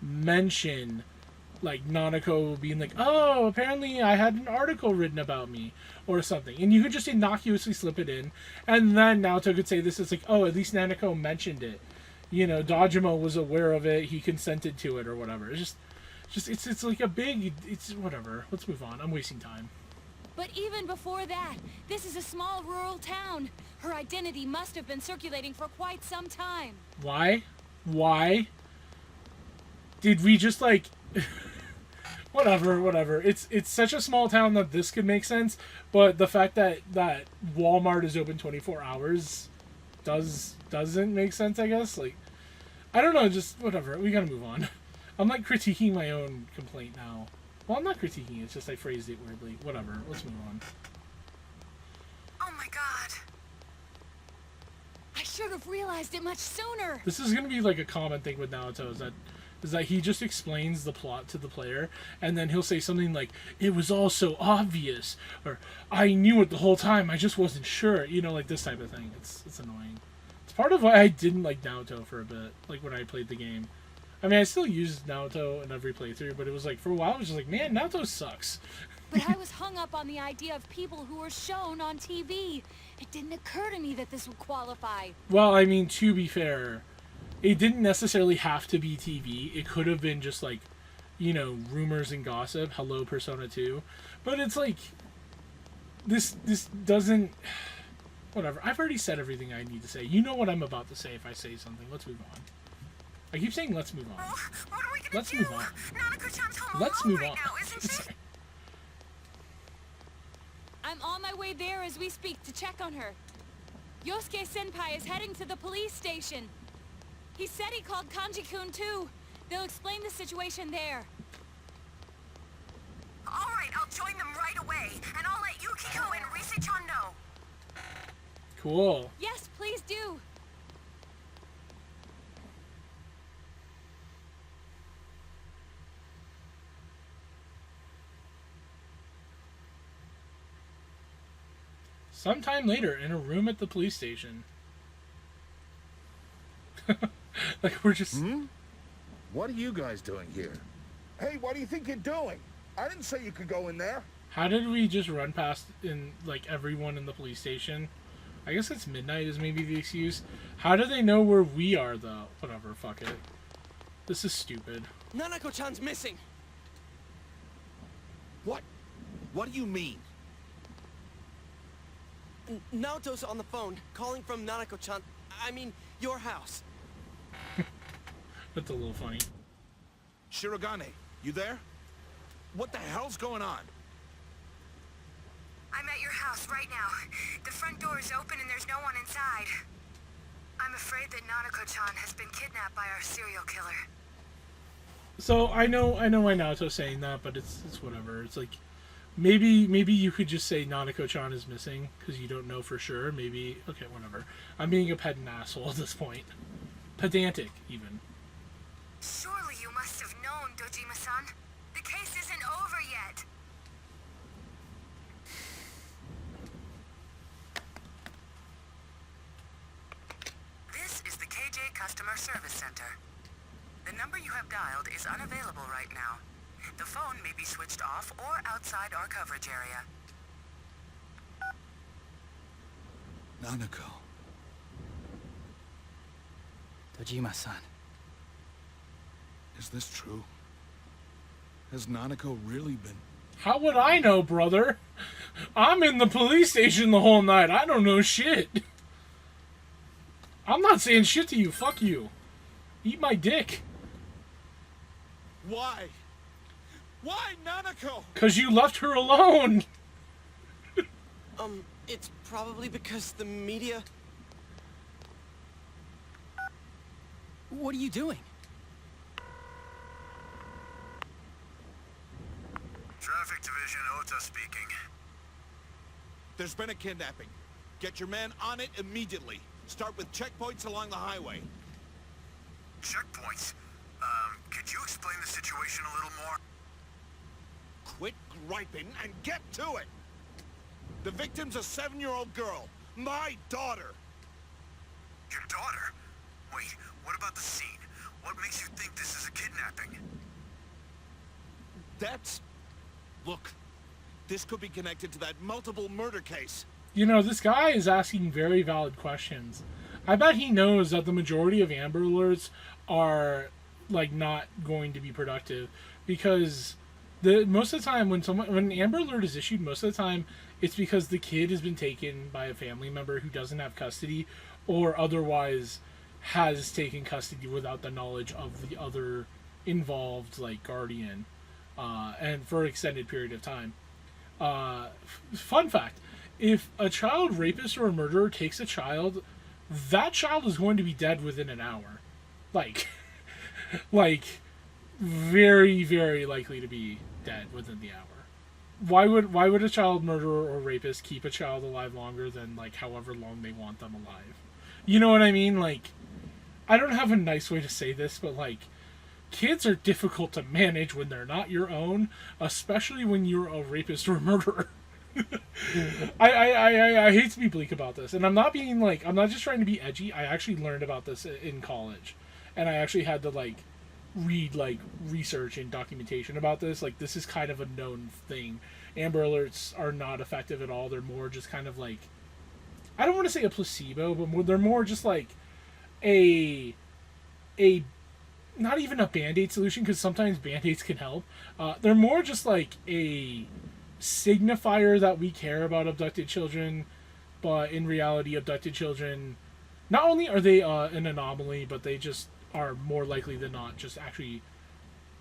mention, like, Nanako being like, oh, apparently I had an article written about me, or something. And you could just innocuously slip it in, and then Naoto could say this is like, oh, at least Nanako mentioned it. You know, Dojima was aware of it, he consented to it, or whatever. It's like a big, it's whatever. Let's move on, I'm wasting time. But even before that, this is a small rural town. Her identity must have been circulating for quite some time. Why? Did we just, like... whatever. It's such a small town that this could make sense, but the fact that Walmart is open 24 hours doesn't make sense, I guess. Like, I don't know, just whatever. We gotta move on. I'm, like, critiquing my own complaint now. Well, I'm not critiquing it, it's just I phrased it weirdly. Whatever, let's move on. Oh my god. I sure should have realized it much sooner. This is gonna be like a common thing with Naruto, is that he just explains the plot to the player, and then he'll say something like, "It was all so obvious," or "I knew it the whole time, I just wasn't sure." You know, like this type of thing. It's annoying. It's part of why I didn't like Naruto for a bit, like when I played the game. I mean, I still use Naruto in every playthrough, but it was like, for a while, I was just like, man, Naruto sucks. But I was hung up on the idea of people who were shown on TV. It didn't occur to me that this would qualify. Well, I mean, to be fair, it didn't necessarily have to be TV. It could have been just like, you know, rumors and gossip. Hello, Persona 2. But it's like, this doesn't... Whatever. I've already said everything I need to say. You know what I'm about to say if I say something. Let's move on. I keep saying let's move on. Oh, what are we gonna Let's do? move on. Nanako-chan's home Let's alone move right on. now, isn't she? I'm on my way there as we speak to check on her. Yosuke-senpai is heading to the police station. He said he called Kanji-kun too. They'll explain the situation there. All right, I'll join them right away, and I'll let Yukiko and Rise-chan know. Cool. Yes, please do. Sometime later, in a room at the police station. Like, we're just... What are you guys doing here? Hey, what do you think you're doing? I didn't say you could go in there. How did we just run past, like, everyone in the police station? I guess it's midnight is maybe the excuse. How do they know where we are, though? Whatever, fuck it. This is stupid. Nanako-chan's missing. What? What do you mean? Naoto's on the phone, calling from Nanako-chan. I mean, your house. That's a little funny. Shirogane, you there? What the hell's going on? I'm at your house right now. The front door is open and there's no one inside. I'm afraid that Nanako-chan has been kidnapped by our serial killer. So, I know why Naoto's saying that, but it's whatever. It's like, maybe you could just say Nanako-chan is missing, because you don't know for sure. Maybe, okay, whatever. I'm being a pedant asshole at this point. Pedantic, even. Surely you must have known, Dojima-san. The case isn't over yet. This is the KJ Customer Service Center. The number you have dialed is unavailable right now. The phone may be switched off or outside our coverage area. Nanako. Dojima-san. Is this true? Has Nanako really been... How would I know, brother? I'm in the police station the whole night. I don't know shit. I'm not saying shit to you. Fuck you. Eat my dick. Why? Why, Nanako? Because you left her alone. It's probably because the media... What are you doing? Traffic Division, Ota speaking. There's been a kidnapping. Get your man on it immediately. Start with checkpoints along the highway. Checkpoints? Could you explain the situation a little more? Quit griping and get to it! The victim's a 7-year-old girl. My daughter! Your daughter? Wait, what about the scene? What makes you think this is a kidnapping? That's... Look, this could be connected to that multiple murder case. You know, this guy is asking very valid questions. I bet he knows that the majority of Amber Alerts are, like, not going to be productive. Because most of the time when an Amber Alert is issued, most of the time it's because the kid has been taken by a family member who doesn't have custody, or otherwise has taken custody without the knowledge of the other involved, like, guardian, and for an extended period of time. Fun fact, if a child rapist or a murderer takes a child, that child is going to be dead within an hour. Like, very, very likely to be dead within the hour. Why would a child murderer or rapist keep a child alive longer than, like, however long they want them alive? You know what I mean? Like, I don't have a nice way to say this, but like, kids are difficult to manage when they're not your own, especially when you're a rapist or a murderer. I hate to be bleak about this, and I'm not being like, I'm not just trying to be edgy. I actually learned about this in college, and I actually had to like read like research and documentation about this. Like, this is kind of a known thing. Amber Alerts are not effective at all. They're more just kind of like, I don't want to say a placebo, but they're more just like a not even a band-aid solution, because sometimes band-aids can help. They're more just like a signifier that we care about abducted children, but in reality, abducted children, not only are they an anomaly, but they just are more likely than not just actually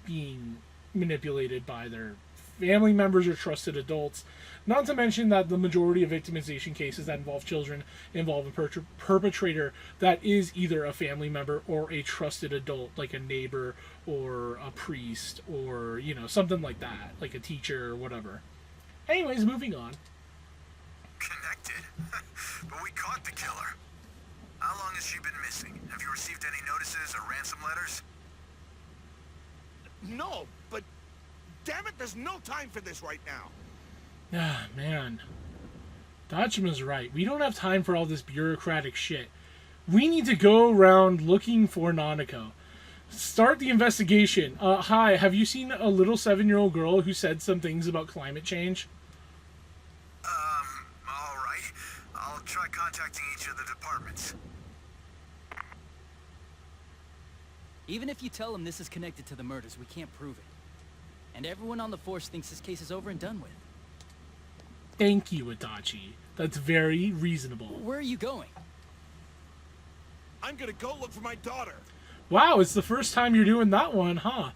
being manipulated by their family members or trusted adults. Not to mention that the majority of victimization cases that involve children involve a perpetrator that is either a family member or a trusted adult, like a neighbor or a priest or, you know, something like that, like a teacher or whatever. Anyways, moving on. Connected? But we caught the killer. How long has she been missing? Have you received any notices or ransom letters? No, but damn it, there's no time for this right now. Ah, man. Dojima's right. We don't have time for all this bureaucratic shit. We need to go around looking for Nanako. Start the investigation. Hi, have you seen a little 7-year-old girl who said some things about climate change? Alright. I'll try contacting each of the departments. Even if you tell them this is connected to the murders, we can't prove it. And everyone on the force thinks this case is over and done with. Thank you, Adachi. That's very reasonable. Where are you going? I'm gonna go look for my daughter. Wow, it's the first time you're doing that one, huh?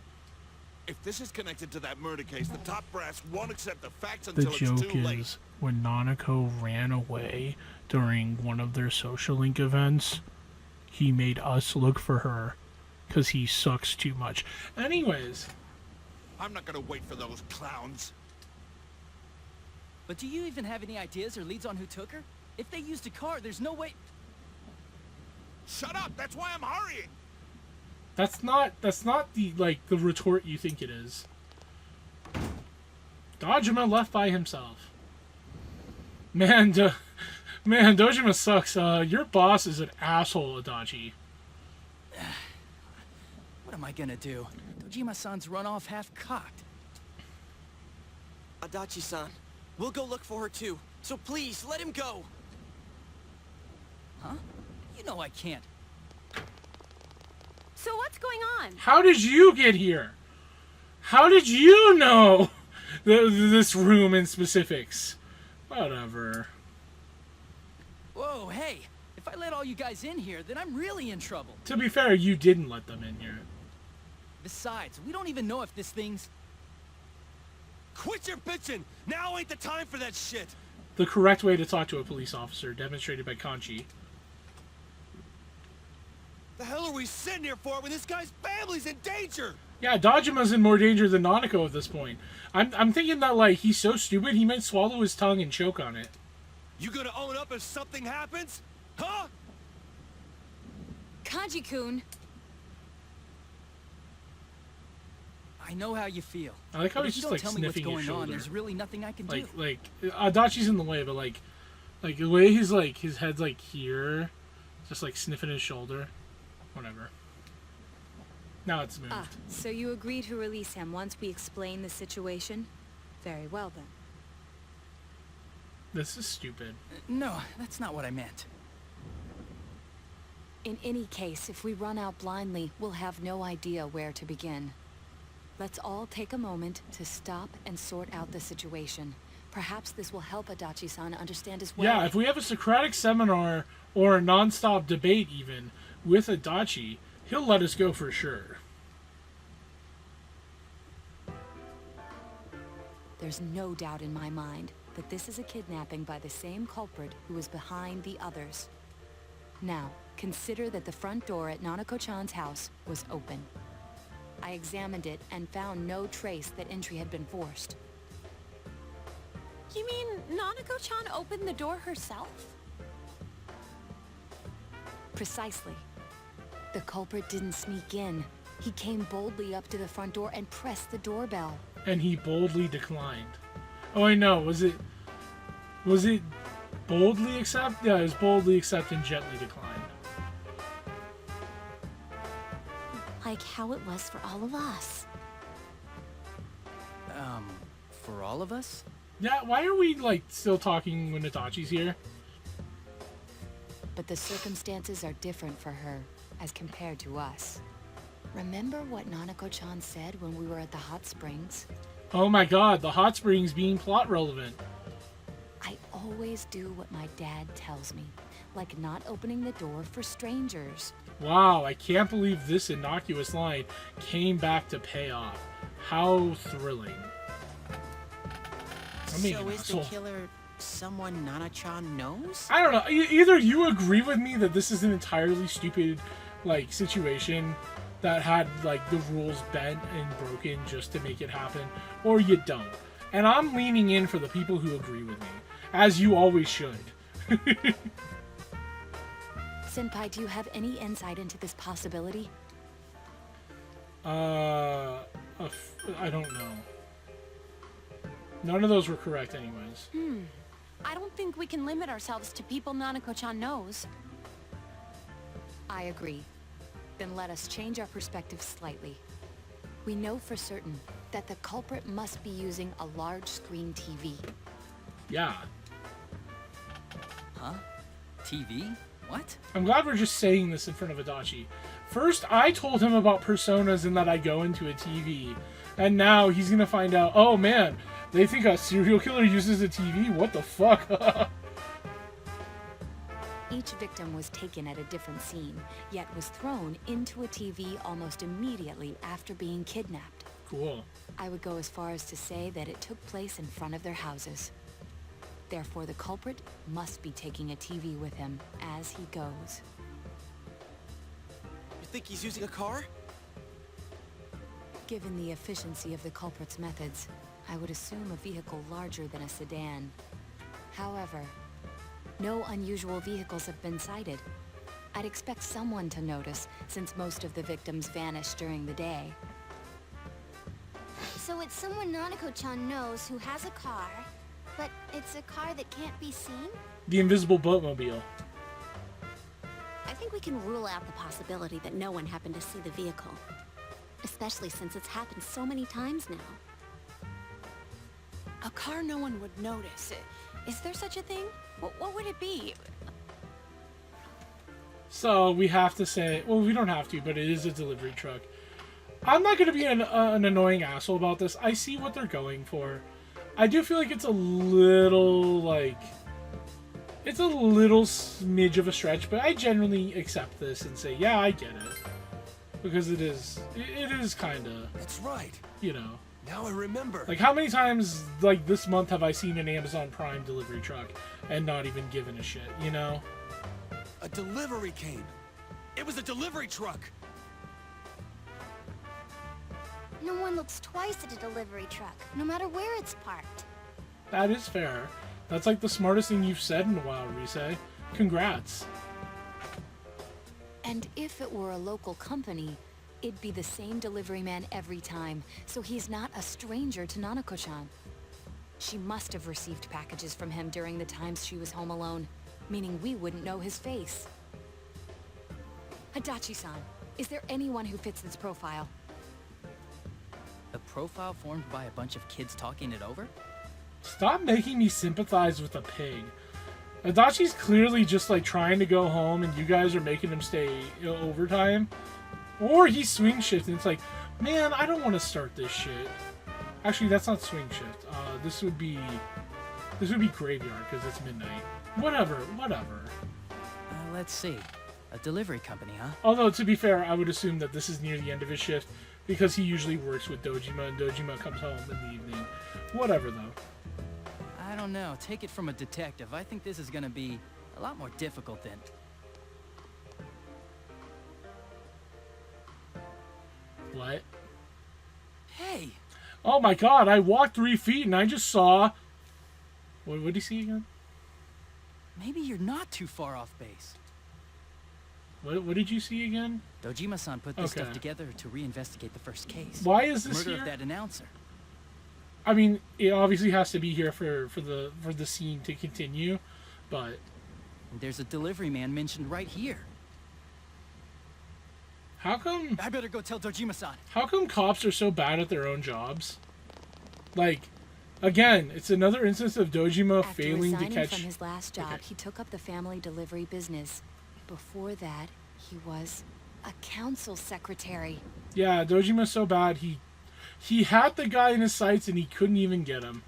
If this is connected to that murder case, the top brass won't accept the facts The until it's joke too late. is, when Nanako ran away during one of their social link events, he made us look for her because he sucks too much. Anyways. I'm not gonna wait for those clowns. But do you even have any ideas or leads on who took her? If they used a car, there's no way... Shut up! That's why I'm hurrying! That's not the, like, the retort you think it is. Dojima left by himself. Man, Dojima sucks. Your boss is an asshole, Adachi. What am I gonna do? Dojima-san's run off half-cocked. Adachi-san, we'll go look for her too. So please, let him go! Huh? You know I can't. So what's going on? How did you get here? How did you know this room in specifics? Whatever. Whoa, hey! If I let all you guys in here, then I'm really in trouble. To be fair, you didn't let them in here. Besides, we don't even know if this thing's... Quit your bitching! Now ain't the time for that shit! The correct way to talk to a police officer, demonstrated by Kanchi. The hell are we sitting here for when this guy's family's in danger? Yeah, Dojima's in more danger than Nanako at this point. I'm thinking that, like, he's so stupid he might swallow his tongue and choke on it. You gonna own up if something happens? Huh? Kanji-kun! I know how you feel. I like how But he's if just, you like, don't tell me what's sniffing his going on, shoulder. there's really nothing I can do. Like, Adachi's in the way, but, like, the way he's, like, his head's, like, here, just, like, sniffing his shoulder. Whatever. Now it's moved. Ah, so you agree to release him once we explain the situation? Very well, then. This is stupid. No, that's not what I meant. In any case, if we run out blindly, we'll have no idea where to begin. Let's all take a moment to stop and sort out the situation. Perhaps this will help Adachi-san understand as well. Yeah, if we have a Socratic seminar, or a non-stop debate even, with Adachi, he'll let us go for sure. There's no doubt in my mind that this is a kidnapping by the same culprit who is behind the others. Now, consider that the front door at Nanako-chan's house was open. I examined it and found no trace that entry had been forced. You mean Nanako-chan opened the door herself? Precisely. The culprit didn't sneak in. He came boldly up to the front door and pressed the doorbell. And he boldly declined. Oh, I know. Was it boldly accept? Yeah, it was boldly accept and gently declined. Like how it was for all of us. For all of us? Yeah, why are we, like, still talking when Itachi's here? But the circumstances are different for her as compared to us. Remember what Nanako-chan said when we were at the hot springs? Oh my god, the hot springs being plot relevant. I always do what my dad tells me, like not opening the door for strangers. Wow, I can't believe this innocuous line came back to pay off. How thrilling. So is the killer someone Nana-chan knows? I don't know. Either you agree with me that this is an entirely stupid, like, situation that had, like, the rules bent and broken just to make it happen, or you don't. And I'm leaning in for the people who agree with me, as you always should. Senpai, do you have any insight into this possibility? I don't know. None of those were correct anyways. I don't think we can limit ourselves to people Nanako-chan knows. I agree. Then let us change our perspective slightly. We know for certain that the culprit must be using a large screen TV. Yeah. Huh? TV? What? I'm glad we're just saying this in front of Adachi. First, I told him about personas and that I go into a TV. And now he's gonna find out, oh man, they think a serial killer uses a TV? What the fuck? Each victim was taken at a different scene, yet was thrown into a TV almost immediately after being kidnapped. Cool. I would go as far as to say that it took place in front of their houses. Therefore, the culprit must be taking a TV with him as he goes. You think he's using a car? Given the efficiency of the culprit's methods, I would assume a vehicle larger than a sedan. However, no unusual vehicles have been sighted. I'd expect someone to notice, since most of the victims vanished during the day. So it's someone Nanako-chan knows who has a car, but it's a car that can't be seen? The invisible boatmobile. I think we can rule out the possibility that no one happened to see the vehicle. Especially since it's happened so many times now. A car no one would notice. Is there such a thing? What would it be? So we have to say, well, we don't have to, but it is a delivery truck. I'm not going to be an annoying asshole about this. I see what they're going for. I do feel like it's a little, like, it's a little smidge of a stretch, but I generally accept this and say, yeah, I get it. Because it is kind of... That's right. You know. Now I remember. Like, how many times, like, this month have I seen an Amazon Prime delivery truck and not even given a shit, you know? A delivery came. It was a delivery truck. No one looks twice at a delivery truck, no matter where it's parked. That is fair. That's like the smartest thing you've said in a while, Rise. Congrats. And if it were a local company, it'd be the same delivery man every time, so he's not a stranger to Nanako-chan. She must have received packages from him during the times she was home alone, meaning we wouldn't know his face. Adachi-san, is there anyone who fits this profile? A profile formed by a bunch of kids talking it over? Stop making me sympathize with a pig. Adachi's clearly just, like, trying to go home and you guys are making him stay overtime. Or he's swing shift and it's like, man, I don't want to start this shit. Actually, that's not swing shift. This would be graveyard because it's midnight. Whatever. Let's see. A delivery company, huh? Although, to be fair, I would assume that this is near the end of his shift because he usually works with Dojima and Dojima comes home in the evening. Whatever, though. I don't know. Take it from a detective. I think this is gonna be a lot more difficult than... What? Hey! Oh my god, I walked 3 feet and I just saw... What did he see again? Maybe you're not too far off base. What did you see again? Dojima-san put this stuff Okay. together to reinvestigate the first case. Why is The this murder here? of that announcer. I mean, it obviously has to be here for the scene to continue, but And there's a delivery man mentioned right here. how come I better go tell Dojima-san. cops are so bad at their own jobs? Like, again, it's another instance of Dojima After failing to resigning catch. from his last job, Okay. he took up the family delivery business. Before that, he was a council secretary. Yeah, Dojima's so bad he had the guy in his sights and he couldn't even get him.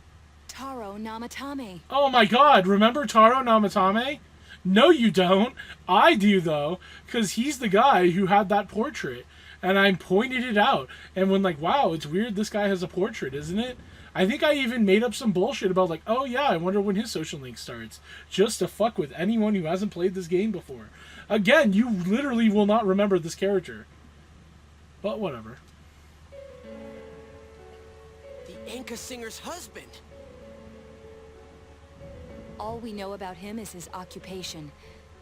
Taro Namatame. Oh my god, remember Taro Namatame? No, you don't. I do, though, because he's the guy who had that portrait. And I pointed it out. And when, like, wow, it's weird this guy has a portrait, isn't it? I think I even made up some bullshit about, like, oh yeah, I wonder when his social link starts. Just to fuck with anyone who hasn't played this game before. Again, you literally will not remember this character. But whatever. The Inca singer's husband. All we know about him is his occupation,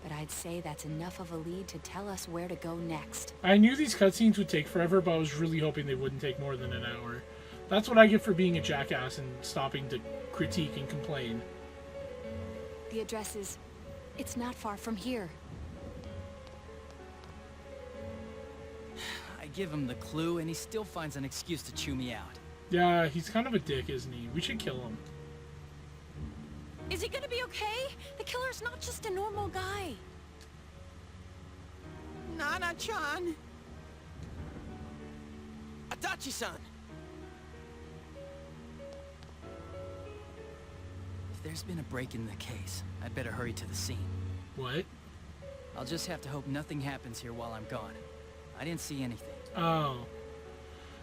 but I'd say that's enough of a lead to tell us where to go next. I knew these cutscenes would take forever, but I was really hoping they wouldn't take more than an hour. That's what I get for being a jackass and stopping to critique and complain. The address is... it's not far from here. I give him the clue, and he still finds an excuse to chew me out. Yeah, he's kind of a dick, isn't he? We should kill him. Is he gonna be okay? The killer's not just a normal guy. Nana-chan! Adachi-san! If there's been a break in the case, I'd better hurry to the scene. What? I'll just have to hope nothing happens here while I'm gone. I didn't see anything. Oh.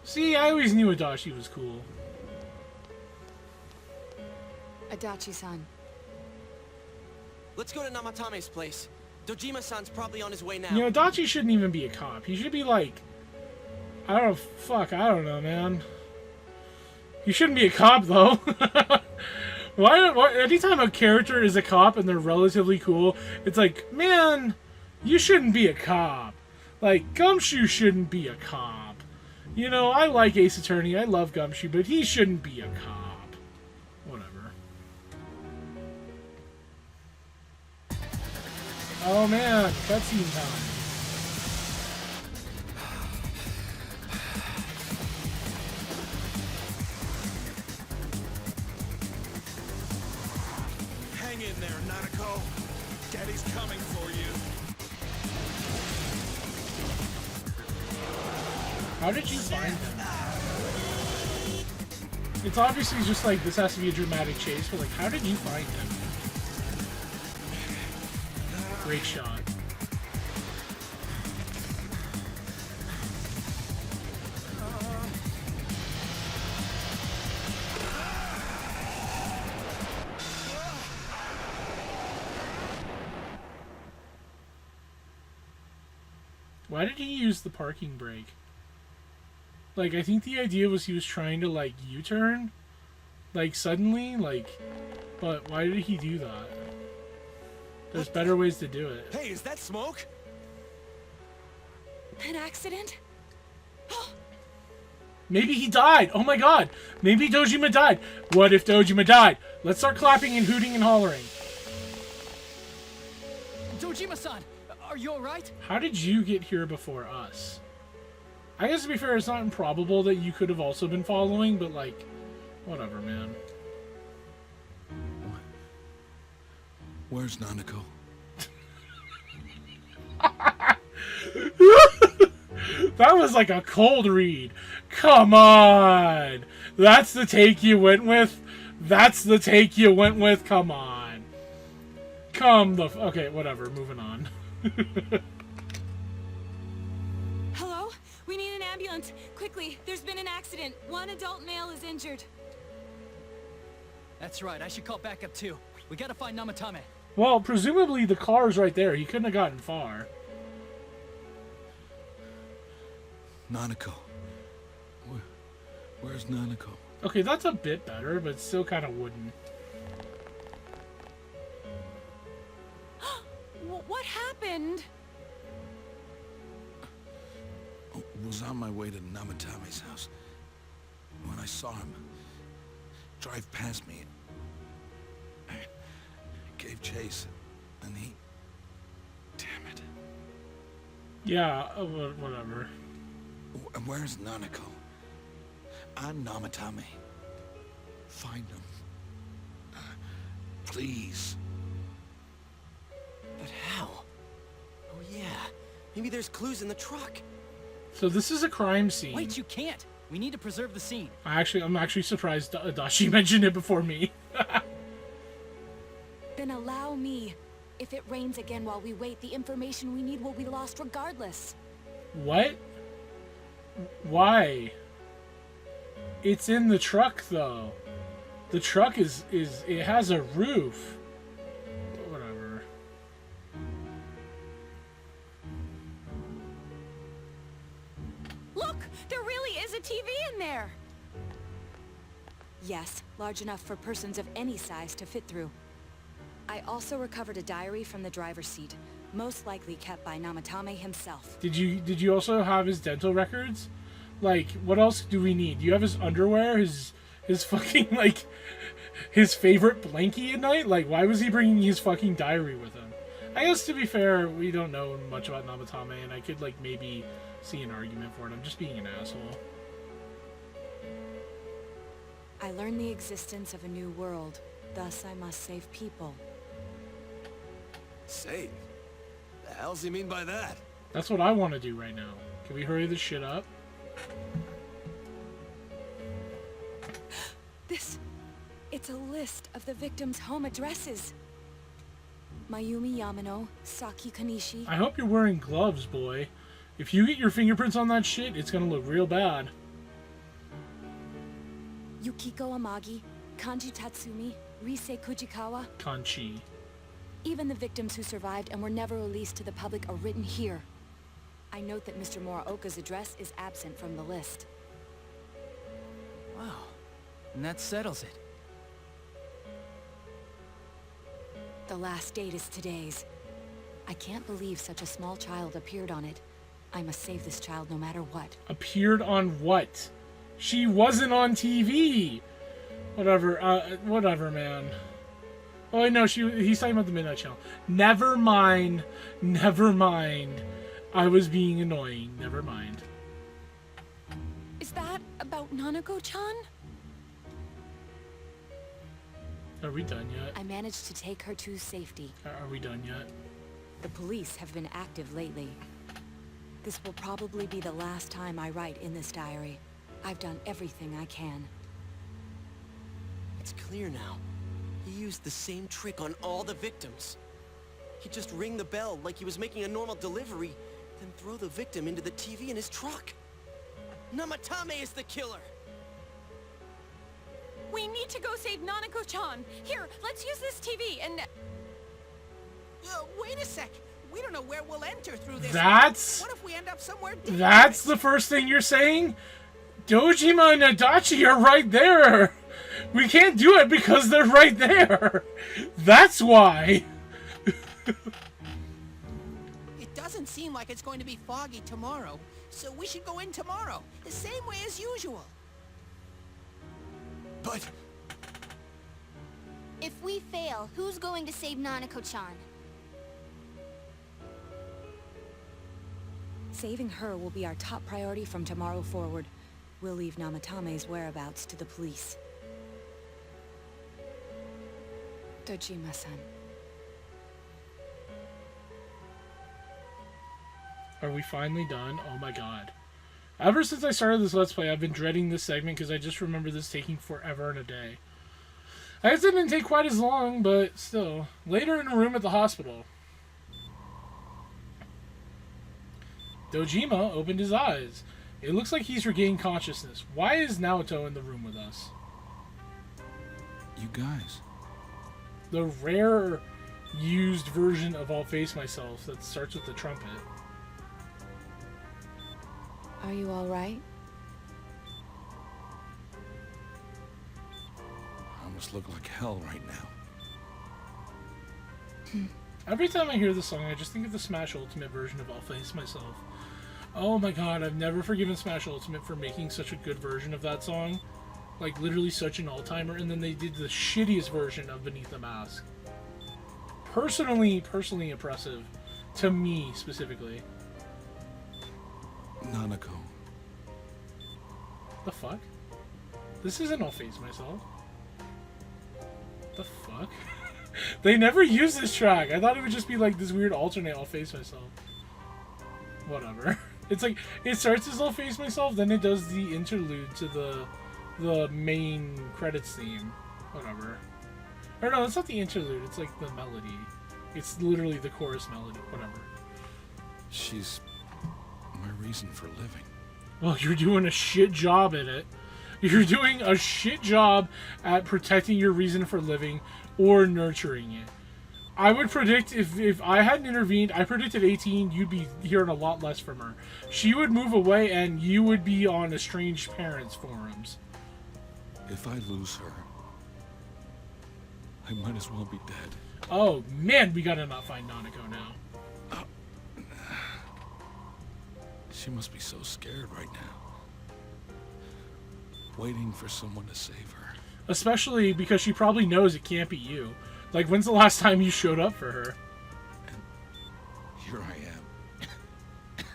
See, I always knew Adachi was cool. Adachi-san. Let's go to Namatame's place. Dojima-san's probably on his way now. You know, Adachi shouldn't even be a cop. He should be like... I don't know, man. He shouldn't be a cop, though. Why, anytime a character is a cop and they're relatively cool, it's like, man, you shouldn't be a cop. Like, Gumshoe shouldn't be a cop. You know, I like Ace Attorney, I love Gumshoe, but he shouldn't be a cop. Whatever. Oh man, cutscene time. Hang in there, Nanako. Daddy's coming for you. How did you find him? It's obviously just like, this has to be a dramatic chase, but like, how did you find him? Great shot. Why did he use the parking brake? Like, I think the idea was he was trying to, like, U-turn. Like, suddenly, like... But why did he do that? There's better ways to do it. Hey, is that smoke? An accident? Maybe he died! Oh my god! Maybe Dojima died! What if Dojima died? Let's start clapping and hooting and hollering. Dojima-san! Are you alright? How did you get here before us? I guess to be fair, it's not improbable that you could have also been following, but like, whatever, man. Where's Nanako? That was like a cold read. Come on! That's the take you went with? That's the take you went with? Come on. Okay, whatever, moving on. Hello? We need an ambulance. Quickly, there's been an accident. One adult male is injured. That's right, I should call backup too. We gotta find Namatame. Well, presumably the car's right there. He couldn't have gotten far. Nanako. Where's Nanako? Okay, that's a bit better, but still kind of wooden. What happened? was on my way to Namatame's house when I saw him drive past me. I gave chase, and he... Damn it. Yeah, whatever. Where's Nanako? I'm Namatame. Find him. Please. But how? Oh yeah, maybe there's clues in the truck. So this is a crime scene. Wait, you can't. We need to preserve the scene. I'm actually surprised Adachi mentioned it before me. Then allow me. If it rains again while we wait, the information we need will be lost regardless. What? Why? It's in the truck, though. The truck it has a roof. Whatever. Look! There really is a TV in there! Yes, large enough for persons of any size to fit through. I also recovered a diary from the driver's seat, most likely kept by Namatame himself. Did you also have his dental records? Like, what else do we need? Do you have his underwear? His fucking, like, his favorite blankie at night? Like, why was he bringing his fucking diary with him? I guess, to be fair, we don't know much about Namatame, and I could, like, maybe see an argument for it. I'm just being an asshole. I learned the existence of a new world. Thus, I must save people. Save? The hell's he mean by that? That's what I want to do right now. Can we hurry this shit up? It's a list of the victims' home addresses. Mayumi Yamano, Saki Kanishi. I hope you're wearing gloves, boy. If you get your fingerprints on that shit, it's gonna look real bad. Yukiko Amagi, Kanji Tatsumi, Rise Kujikawa. Kanchi. Even the victims who survived and were never released to the public are written here. I note that Mr. Muraoka's address is absent from the list. Wow. And that settles it. The last date is today's. I can't believe such a small child appeared on it. I must save this child no matter what. Appeared on what? She wasn't on TV! Whatever, man. Oh, wait, no, he's talking about the Midnight Channel. Never mind. I was being annoying. Never mind. Is that about Nanako-chan? Are we done yet? I managed to take her to safety. Are we done yet? The police have been active lately. This will probably be the last time I write in this diary. I've done everything I can. It's clear now. He used the same trick on all the victims. He'd just ring the bell like he was making a normal delivery, then throw the victim into the TV in his truck. Namatame is the killer! We need to go save Nanako-chan. Here, let's use this TV and... Wait a sec. We don't know where we'll enter through this. What if we end up somewhere dangerous? That's the first thing you're saying? Dojima and Adachi are right there. We can't do it because they're right there. That's why. It doesn't seem like it's going to be foggy tomorrow, so we should go in tomorrow, the same way as usual. But... If we fail, who's going to save Nanako-chan? Saving her will be our top priority from tomorrow forward. We'll leave Namatame's whereabouts to the police. Dojima-san. Are we finally done? Oh my god. Ever since I started this Let's Play, I've been dreading this segment because I just remember this taking forever and a day. I guess it didn't take quite as long, but still. Later in a room at the hospital. Dojima opened his eyes. It looks like he's regained consciousness. Why is Naoto in the room with us? You guys. The rare used version of I'll Face Myself that starts with the trumpet. Are you all right? I almost look like hell right now. Every time I hear this song, I just think of the Smash Ultimate version of I'll Face Myself. Oh my god, I've never forgiven Smash Ultimate for making such a good version of that song. Like, literally such an all-timer, and then they did the shittiest version of Beneath the Mask. Personally impressive. To me, specifically. Nanako. The fuck? This isn't I'll Face Myself. The fuck? They never used this track. I thought it would just be like this weird alternate I'll Face Myself. Whatever. It's like, it starts as I'll Face Myself, then it does the interlude to the main credits theme. Whatever. Or no, it's not the interlude, it's like the melody. It's literally the chorus melody. Whatever. She's my reason for living. Well, you're doing a shit job at it. You're doing a shit job at protecting your reason for living or nurturing it. I would predict if I hadn't intervened, I predicted 18, you'd be hearing a lot less from her. She would move away and you would be on estranged parents forums. If I lose her, I might as well be dead. Oh man, we gotta not find Nanako now. She must be so scared right now. Waiting for someone to save her. Especially because she probably knows it can't be you. Like, when's the last time you showed up for her? And here I am.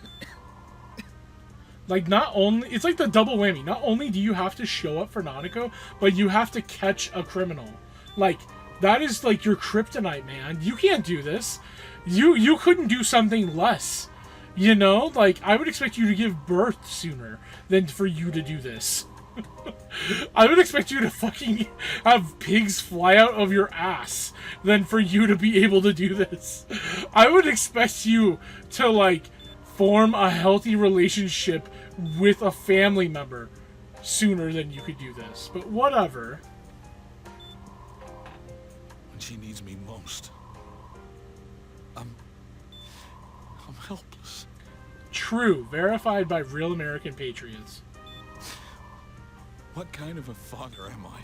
Like, not only... It's like the double whammy. Not only do you have to show up for Nanako, but you have to catch a criminal. Like, that is, like, your kryptonite, man. You can't do this. You couldn't do something less. You know? Like, I would expect you to give birth sooner than for you to do this. I would expect you to fucking have pigs fly out of your ass than for you to be able to do this. I would expect you to, like, form a healthy relationship with a family member sooner than you could do this. But whatever. When she needs me most, I'm helpless. True. Verified by real American patriots. What kind of a father am I?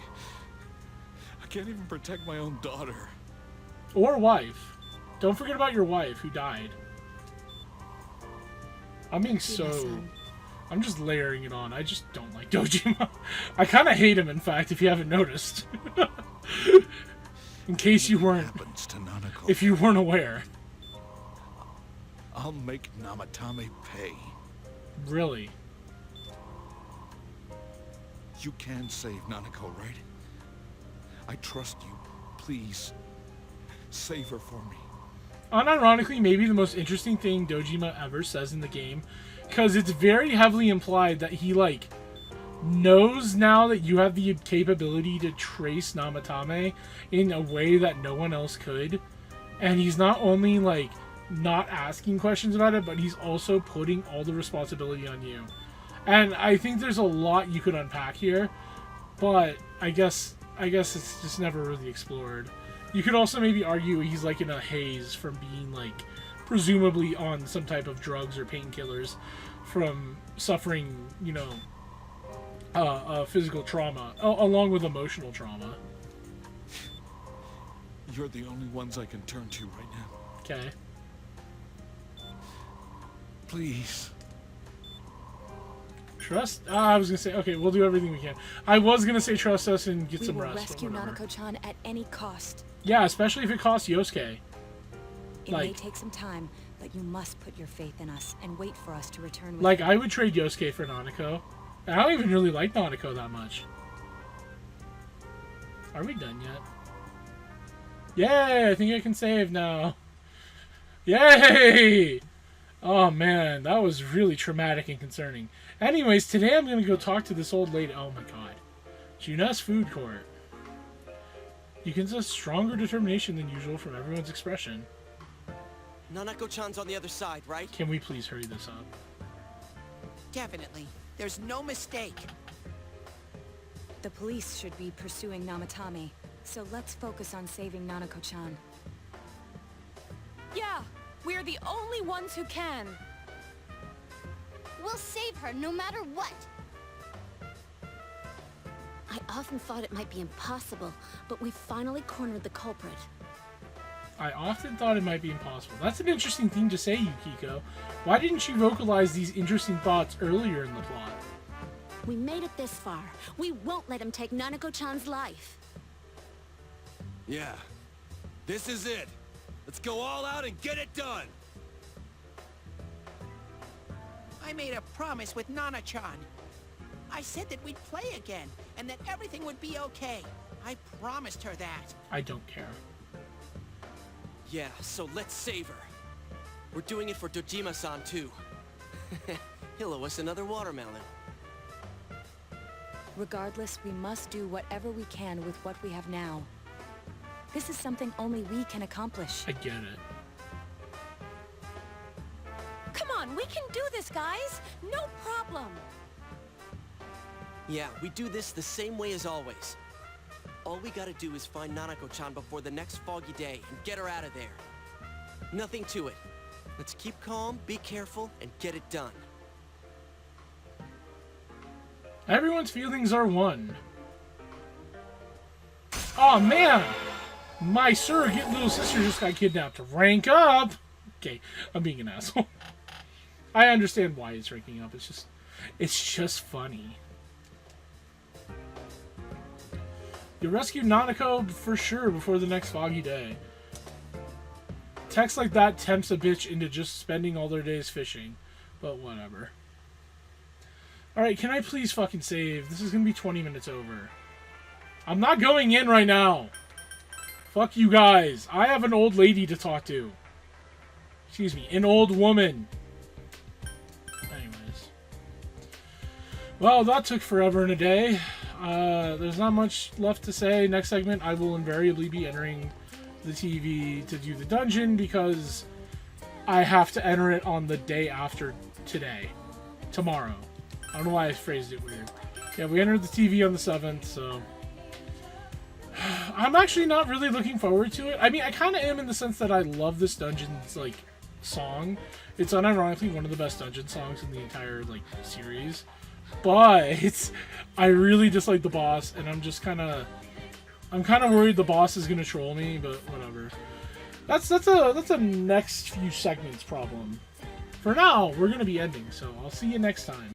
I can't even protect my own daughter. Or wife. Don't forget about your wife who died. I'm being so... I'm just layering it on. I just don't like Dojima. I kind of hate him, in fact, if you haven't noticed. In case you weren't... Happens to Nanako, if you weren't aware. I'll make Namatame pay. Really? You can save Nanako, right? I trust you. Please, save her for me. Unironically, maybe the most interesting thing Dojima ever says in the game, because it's very heavily implied that he, like, knows now that you have the capability to trace Namatame in a way that no one else could, and he's not only, like, not asking questions about it, but he's also putting all the responsibility on you. And I think there's a lot you could unpack here, but I guess it's just never really explored. You could also maybe argue he's like in a haze from being like presumably on some type of drugs or painkillers from suffering, you know, physical trauma along with emotional trauma. You're the only ones I can turn to right now. Okay. Please. Trust? I was gonna say, okay, we'll do everything we can. I was gonna say trust us and get some rest. We will rescue Nanako-chan at any cost. Yeah, especially if it costs Yosuke. It may take some time, but you must put your faith in us and wait for us to return with Like, you. I would trade Yosuke for Nanako. I don't even really like Nanako that much. Are we done yet? Yay! I think I can save now. Yay! Oh man, that was really traumatic and concerning. Anyways, today I'm going to go talk to this old lady. Oh my god. Junes Food Court. You can sense stronger determination than usual from everyone's expression. Nanako-chan's on the other side, right? Can we please hurry this up? Definitely. There's no mistake. The police should be pursuing Namatame, so let's focus on saving Nanako-chan. Yeah, we're the only ones who can. We'll save her no matter what. I often thought it might be impossible, but we finally cornered the culprit. I often thought it might be impossible. That's an interesting thing to say, Yukiko. Why didn't you vocalize these interesting thoughts earlier in the plot? We made it this far. We won't let him take Nanako-chan's life. Yeah. This is it. Let's go all out and get it done. I made a promise with Nana-chan. I said that we'd play again, and that everything would be okay. I promised her that. I don't care. Yeah, so let's save her. We're doing it for Dojima-san, too. He'll owe us another watermelon. Regardless, we must do whatever we can with what we have now. This is something only we can accomplish. I get it. Come on, we can do this, guys! No problem! Yeah, we do this the same way as always. All we gotta do is find Nanako-chan before the next foggy day and get her out of there. Nothing to it. Let's keep calm, be careful, and get it done. Everyone's feelings are one. Oh man! My surrogate little sister just got kidnapped. Rank up! Okay, I'm being an asshole. I understand why it's ranking up. It's just funny. You rescue Nanako for sure before the next foggy day. Text like that tempts a bitch into just spending all their days fishing. But whatever. Alright, can I please fucking save? This is gonna be 20 minutes over. I'm not going in right now. Fuck you guys. I have an old lady to talk to. Excuse me, an old woman. Anyways. Well, that took forever and a day. There's not much left to say. Next segment, I will invariably be entering the TV to do the dungeon because I have to enter it on the day after today. Tomorrow. I don't know why I phrased it weird. Yeah, we entered the TV on the 7th, so... I'm actually not really looking forward to it. I mean, I kind of am in the sense that I love this dungeon's, like, song. It's unironically one of the best dungeon songs in the entire, like, series. But I really dislike the boss, and I'm just kind of... I'm kind of worried the boss is going to troll me, but whatever. That's a next few segments problem. For now, we're going to be ending, so I'll see you next time.